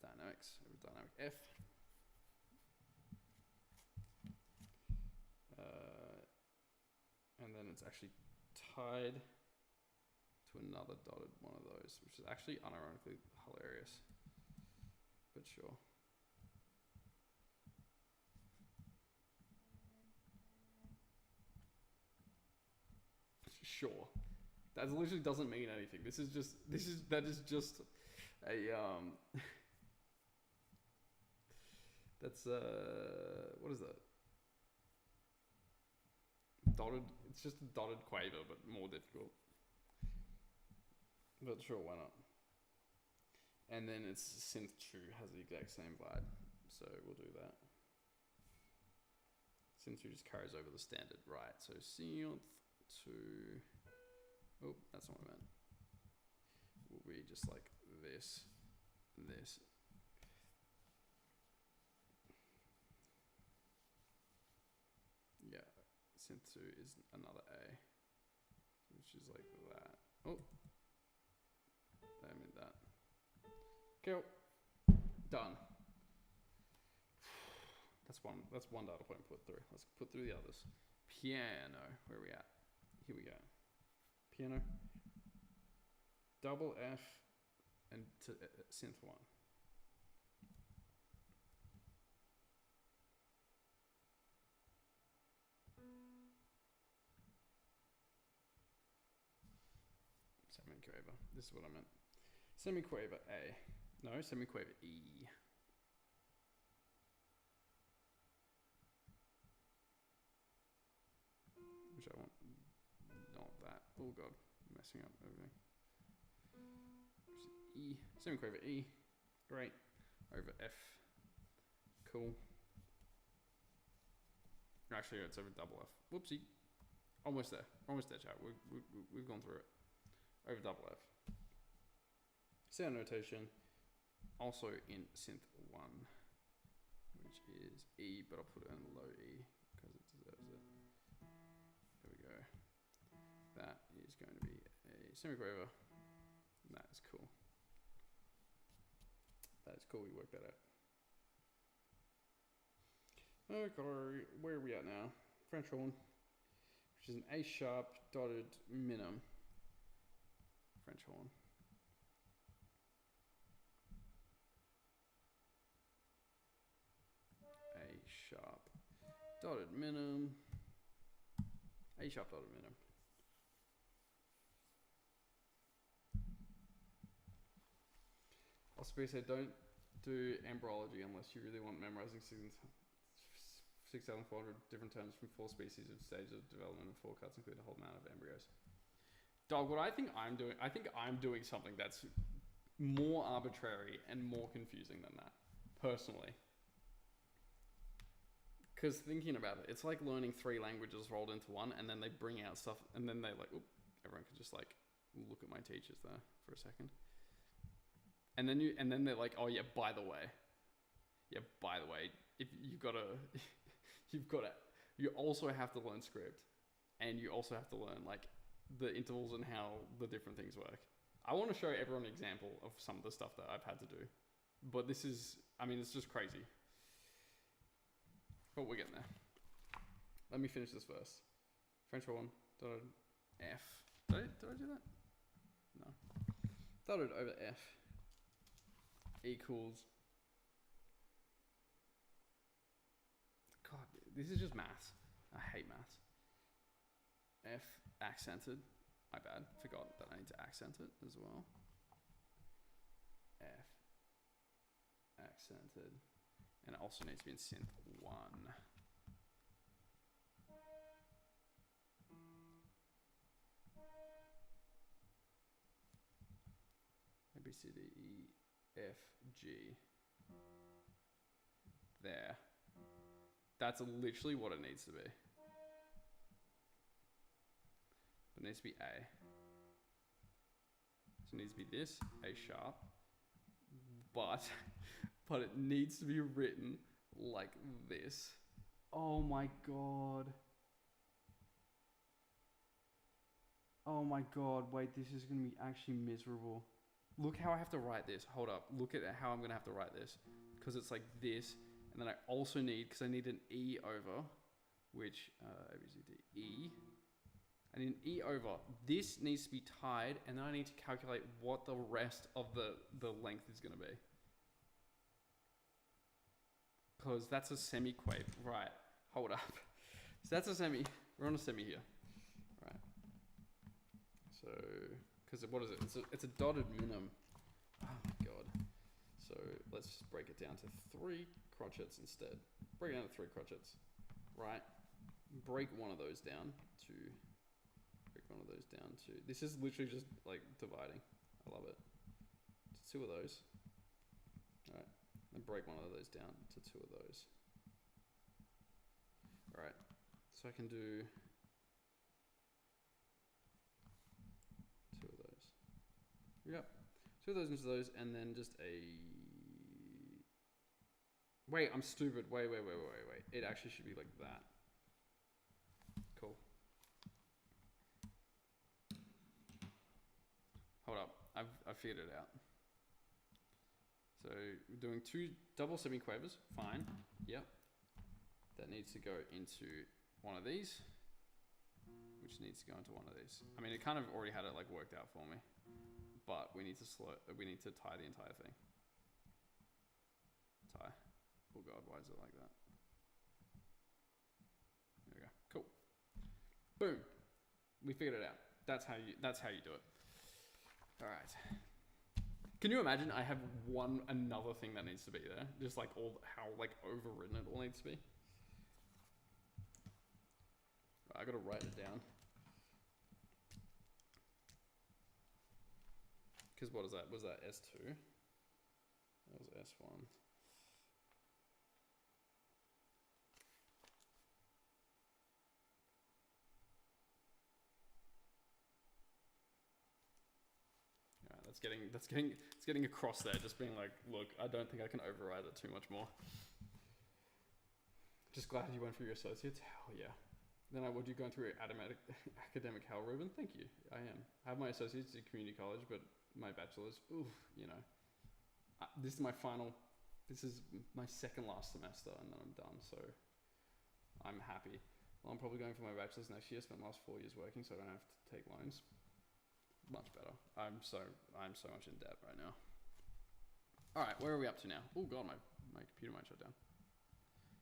dynamics, over dynamic F. And then it's actually tied to another dotted one of those, which is actually unironically hilarious, but sure. Sure. That literally doesn't mean anything. That is just a that's what is that? Dotted. It's just a dotted quaver, but more difficult. But sure, why not? And then it's synth 2 has the exact same vibe, so we'll do that. Synth 2 just carries over the standard, right? So synth 2. Oh, that's not what I meant. Will be just like this, this. Yeah, synth 2 is another A, which is like that. Oh, I meant that. Cool. Done. That's one data point put through. Let's put through the others. Piano. Where are we at? Here we go. Piano. Double F and to synth 1. Semiquaver. This is what I meant. Semiquaver A. No, semiquaver E. Which I want. Not that. Oh god. Messing up everything. E. Semiquaver E. Great. Over F. Cool. Actually, it's over double F. Whoopsie. Almost there. Almost there, chat. We've gone through it. Over double F. Sound notation, also in synth 1, which is E, but I'll put it in low E because it deserves it. There we go. That is going to be a semiquaver. That is cool. That is cool. We worked that out. Okay, where are we at now? French horn, which is an A sharp dotted minim. French horn. A sharp dotted minim. A sharp dotted minim. Also, say don't do embryology unless you really want memorizing 6,400 different terms from 4 species of stages of development and 4 cuts, including a whole amount of embryos. Dog, what I think I'm doing something that's more arbitrary and more confusing than that, personally. Because thinking about it, it's like learning 3 languages rolled into one, and then they bring out stuff, and then they like, oop, everyone can just like look at my teachers there for a second. And then they're like, oh yeah, by the way, if you also have to learn script, and you also have to learn like the intervals and how the different things work. I want to show everyone an example of some of the stuff that I've had to do, but this is, I mean, it's just crazy. But we're getting there. Let me finish this verse. French horn, dotted F. Did I do that? No. Dotted over F equals. God, this is just maths. I hate maths. F accented. My bad. Forgot that I need to accent it as well. F accented. And it also needs to be in synth 1. A, B, C, D, E, F, G. There. That's literally what it needs to be. But it needs to be A. So it needs to be this, A sharp. But it needs to be written like this. Oh my god. Oh my god, wait, this is going to be actually miserable. Look how I have to write this. Hold up, look at how I'm going to have to write this. Because it's like this, and then I also need, because I need an E over, which, A, B, C, D, E. I need an E over. This needs to be tied, and then I need to calculate what the rest of the length is going to be. Because that's a semiquave. Right. Hold up. So that's a semi. We're on a semi here. Right. So, because what is it? It's a dotted minim. Oh my god. So let's just break it down to 3 crotchets instead. Break it down to 3 crotchets. Right. Break one of those down to. Break one of those down to. This is literally just like dividing. I love it. To 2 of those. All right. And break one of those down to 2 of those. All right, so I can do 2 of those. Yep, 2 of those into those, and then just a. Wait, I'm stupid. Wait. It actually should be like that. Cool. Hold up, I've figured it out. So we're doing 2 double semiquavers, fine, yep. That needs to go into one of these, which needs to go into one of these. I mean, it kind of already had it like worked out for me, but we need to tie the entire thing. Tie. Oh god, why is it like that? There we go. Cool. Boom. We figured it out. That's how you do it. All right. Can you imagine I have another thing that needs to be there? Just like how like overwritten it all needs to be. I gotta write it down. Because what is that? Was that S2? That was S1. It's getting across there, just being like, look, I don't think I can override it too much more. Just glad you went through your associates. Hell yeah. Then would you go through academic hell, Ruben? Thank you. I am. I have my associates at community college, but my bachelor's, oof, you know. This is my 2nd last semester, and then I'm done, so I'm happy. Well, I'm probably going for my bachelor's next year. Spent the last 4 years working, so I don't have to take loans. Much better. I'm so much in debt right now. All right, where are we up to now? Oh god, my computer might shut down.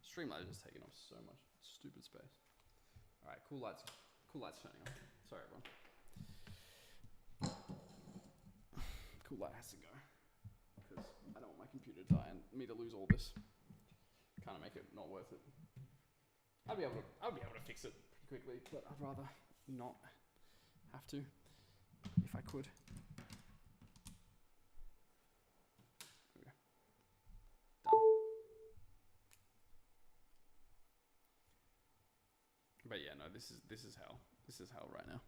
Streamlight is taking up so much stupid space. All right, cool lights turning on. Sorry everyone. Cool light has to go because I don't want my computer to die and me to lose all this. Kind of make it not worth it. I'd be able to fix it pretty quickly, but I'd rather not have to. If I could. There we go. Done. But yeah, no, this is hell. This is hell right now.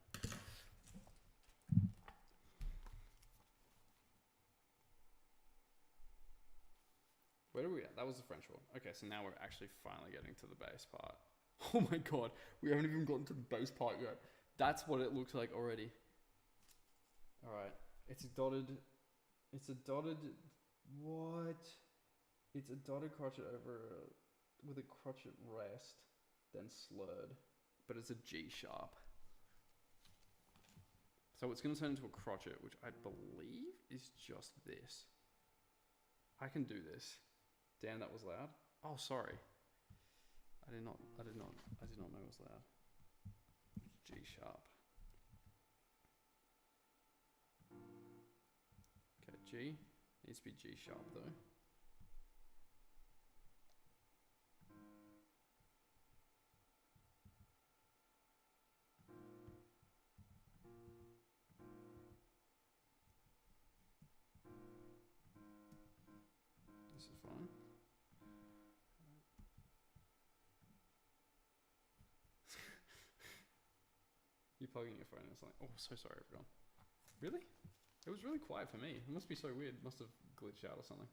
Where are we at? That was the French horn. Okay, so now we're actually finally getting to the bass part. Oh my god, we haven't even gotten to the bass part yet. That's what it looks like already. Alright, it's a dotted, what? It's a dotted crotchet with a crotchet rest, then slurred. But it's a G sharp. So it's going to turn into a crotchet, which I believe is just this. I can do this. Damn, that was loud. Oh, sorry. I did not know it was loud. G sharp. Okay, G. Needs to be G sharp though. This is fine. You plug in your phone and it's like, oh, so sorry everyone. Really? It was really quiet for me. It must be so weird. It must have glitched out or something.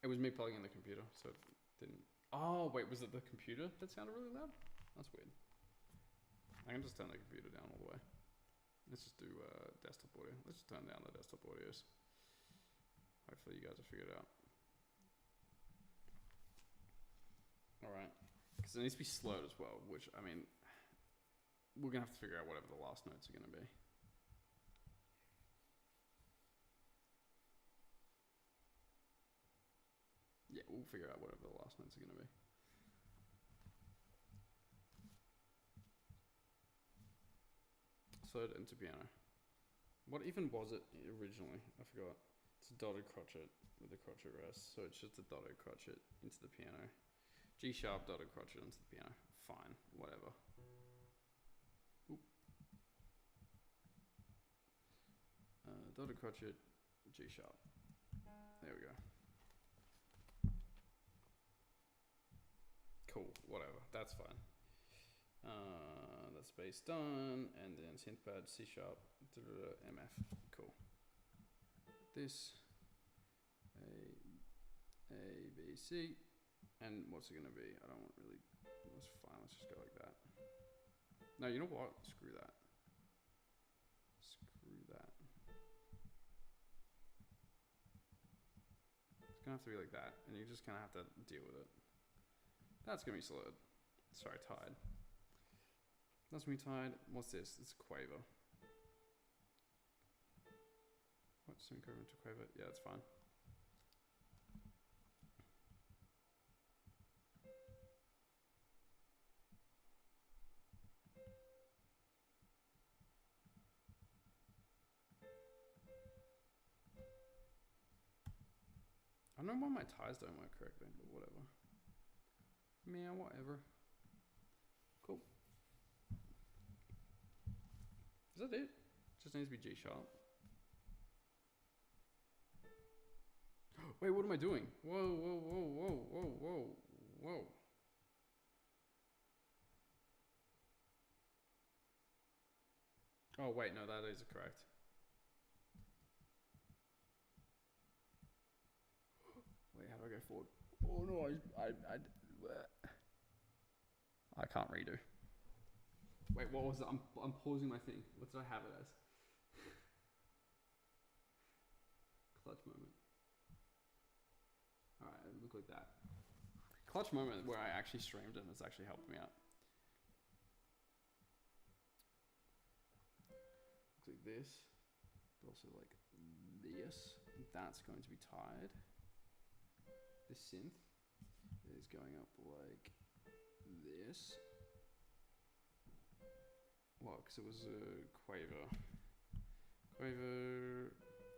It was me plugging in the computer, so it didn't. Oh, wait, was it the computer that sounded really loud? That's weird. I can just turn the computer down all the way. Let's just do desktop audio. Let's just turn down the desktop audios. Hopefully you guys have figured it out. Alright. Because it needs to be slowed as well, which, I mean, we're going to have to figure out whatever the last notes are going to be. Yeah, we'll figure out whatever the last notes are going to be. Slowed into piano. What even was it originally? I forgot. It's a dotted crotchet with a crotchet rest. So it's just a dotted crotchet into the piano. G sharp dotted crotchet into the piano. Fine, whatever. Oop. Dotted crotchet, G sharp. There we go. Cool, whatever, that's fine. That's bass done, and then synth pad, C sharp, MF, cool. This, A, B, C, and what's it gonna be? I don't want really, that's fine, let's just go like that. No, you know what, screw that. Screw that. It's gonna have to be like that, and you're just gonna have to deal with it. That's gonna be slowed. Sorry, tied. That's gonna be tied. What's this? It's a quaver. What? Semicolon to quaver? Yeah, that's fine. I don't know why my ties don't work correctly, but whatever. Man, whatever. Cool. Is that it? Just needs to be G sharp. Wait, what am I doing? Whoa, whoa, whoa, whoa, whoa, whoa, whoa. Oh, wait, no, that is correct. Wait, how do I go forward? Oh no, I can't redo. Wait, what was it? I'm pausing my thing. What did I have it as? Clutch moment. Alright, it looked like that. Clutch moment where I actually streamed it and it's actually helped me out. Looks like this, but also like this. That's going to be tied. This synth is going up like this. Well, because it was a quaver. Quaver.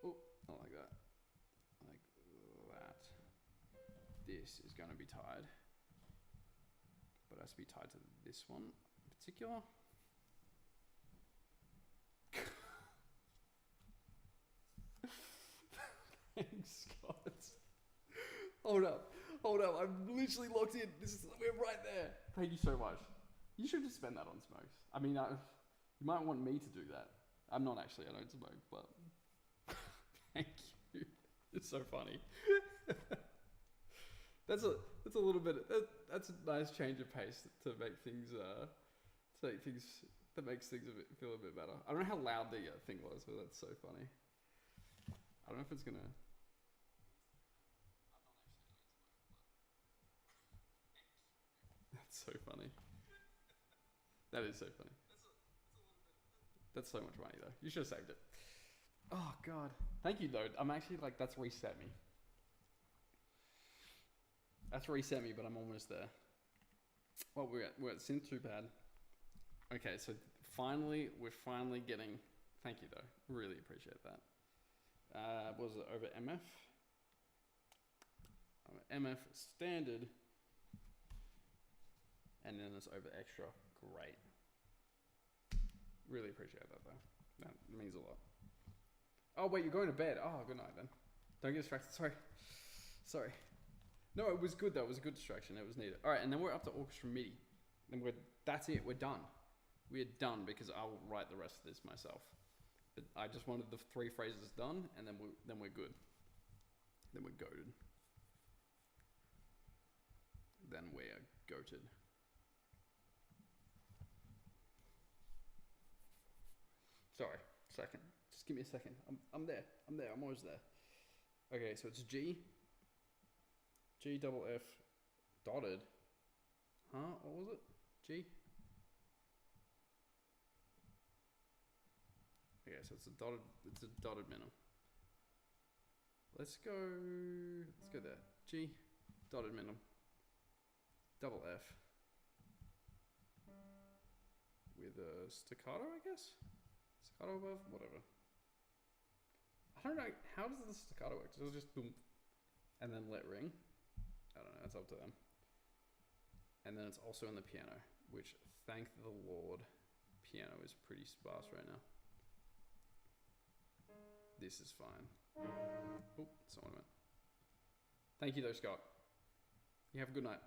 Oh, not like that. Like that. This is going to be tied. But it has to be tied to this one in particular. Thanks, Scott. Hold up. I'm literally locked in. We're right there. Thank you so much. You should just spend that on smokes. I mean, you might want me to do that. I'm not actually. I don't smoke, but thank you. It's so funny. That's a little bit. That's a nice change of pace to make things. That makes things feel a bit better. I don't know how loud the thing was, but that's so funny. I don't know if it's gonna. That's so funny. That is so funny. That's so much money though. You should have saved it. Oh god. Thank you though. I'm actually like that's reset me. That's reset me, but I'm almost there. Well, we're at synth too bad. Okay, so we're finally getting. Thank you though. Really appreciate that. Was it over MF? MF standard, and then it's over extra. Great. Really appreciate that though. That means a lot. Oh wait, you're going to bed. Oh, good night then. Don't get distracted. Sorry. No, it was good though. It was a good distraction. It was needed. All right, and then we're up to orchestra MIDI, and that's it. We're done. We're done because I'll write the rest of this myself. But I just wanted the 3 phrases done, and then we're good. Then we're goated. Then we're goated. Sorry, second. Just give me a second. I'm there. I'm always there. Okay, so it's G double F dotted. Huh? What was it? G? Okay, so it's a dotted minimum. Let's go there. G dotted minimum. Double F. With a staccato, I guess? Staccato above? Whatever. I don't know. How does the staccato work? Does it just boom and then let ring? I don't know. That's up to them. And then it's also in the piano, which, thank the Lord, piano is pretty sparse right now. This is fine. Oh, that's not what I meant. Thank you though, Scott. You have a good night.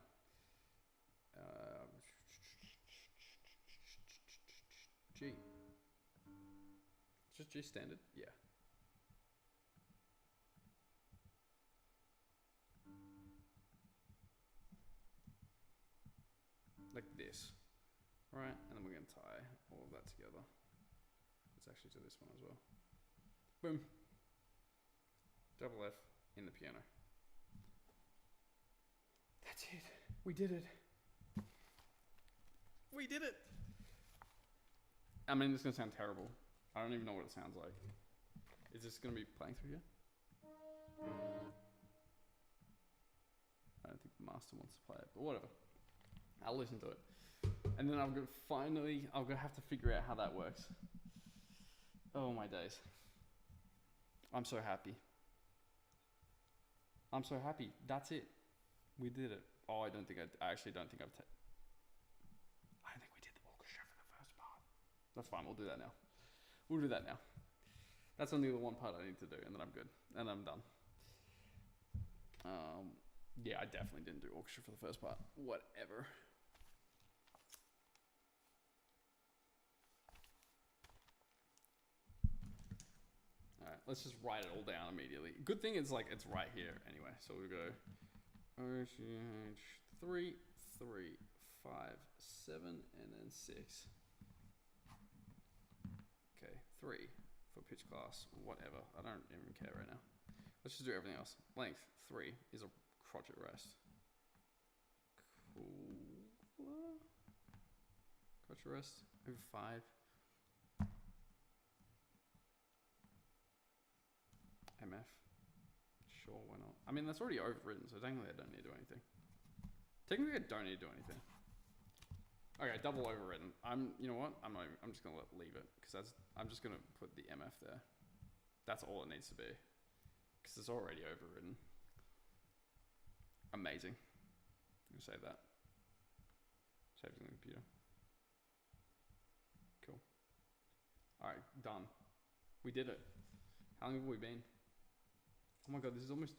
G. It's just G standard? Yeah. Like this. Right, and then we're going to tie all of that together. It's actually to this one as well. Boom. Double F in the piano. That's it. We did it. We did it. I mean, it's going to sound terrible. I don't even know what it sounds like. Is this going to be playing through here? I don't think the master wants to play it, but whatever. I'll listen to it. And then I'm going to have to figure out how that works. Oh my days. I'm so happy. I'm so happy. That's it. We did it. Oh, I actually don't think I don't think we did the orchestra for the first part. That's fine. We'll do that now. We'll do that now. That's only the one part I need to do, and then I'm good. And I'm done. Yeah, I definitely didn't do orchestra for the first part. Whatever. Alright, let's just write it all down immediately. Good thing it's like it's right here anyway. So we'll go OCH 3, 3, 5, 7, and then 6. Okay, 3 for pitch class, whatever. I don't even care right now. Let's just do everything else. Length 3 is a crotchet rest. Cool. Crotchet rest over 5. MF. Sure, why not? I mean, that's already overwritten, so technically I don't need to do anything. Technically I don't need to do anything. Okay, double overwritten. You know what? I'm just gonna leave it because I'm just gonna put the MF there. That's all it needs to be because it's already overwritten. Amazing. I'm gonna save that. Save it in the computer. Cool. All right, done. We did it. How long have we been? Oh my god, this is almost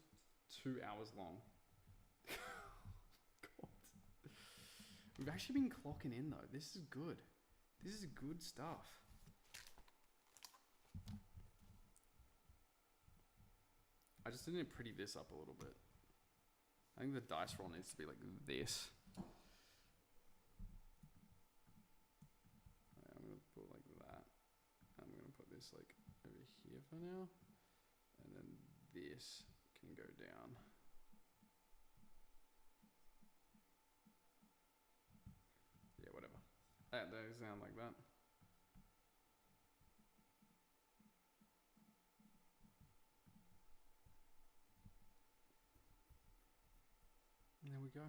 2 hours long. God. We've actually been clocking in though. This is good. This is good stuff. I just need to pretty this up a little bit. I think the dice roll needs to be like this. I'm going to put like that. I'm going to put this like over here for now. And then this can go down. Yeah, whatever. That does sound like that. And there we go.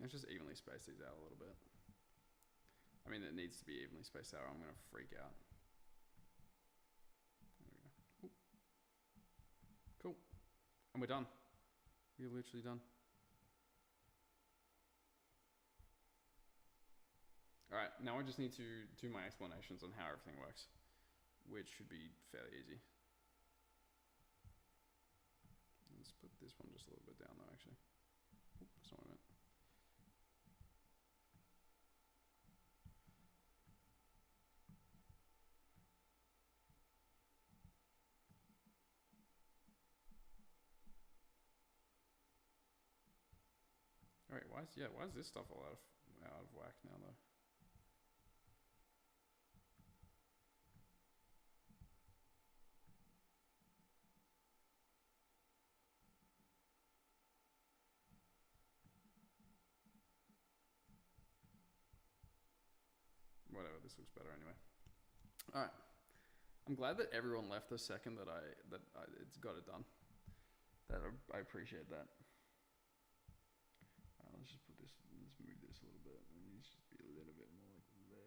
Let's just evenly space these out a little bit. I mean, it needs to be evenly spaced out or I'm going to freak out. There we go. Ooh. Cool. And we're done. We're literally done. Alright, now I just need to do my explanations on how everything works, which should be fairly easy. Let's put this one just a little bit down though, actually. Oop, that's not what I meant. Alright, why is this stuff all out of whack now though? Whatever, this looks better anyway. Alright. I'm glad that everyone left the second that it's got it done. I appreciate that. Let's just put this, let's move this a little bit. It needs to just be a little bit more like there.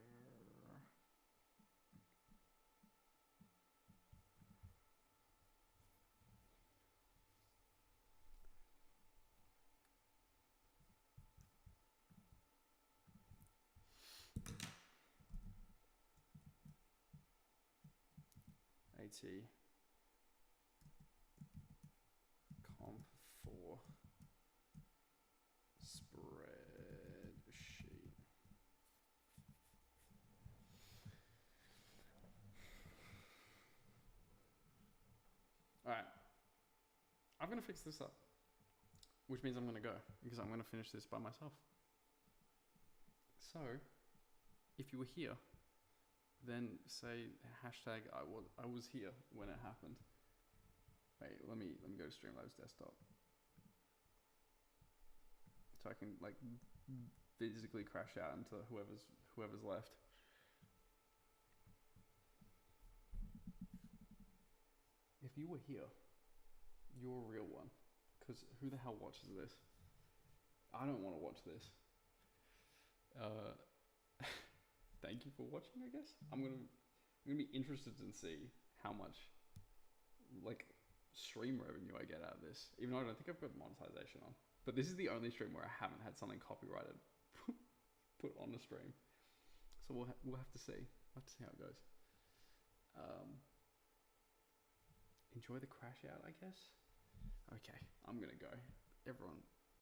AT comp 4 spreadsheet. Alright, I'm going to fix this up, which means I'm going to go because I'm going to finish this by myself. So, if you were here, then say hashtag I was here when it happened. Wait, let me go to Streamlabs desktop. So I can like physically crash out into whoever's left. If you were here, you're a real one. Because who the hell watches this? I don't want to watch this. Thank you for watching, I guess. I'm gonna be interested to see how much like stream revenue I get out of this. Even though I don't think I've got monetization on. But this is the only stream where I haven't had something copyrighted put on the stream. So we'll have to see. We'll have to see how it goes. Enjoy the crash out, I guess. Okay, I'm gonna go. Everyone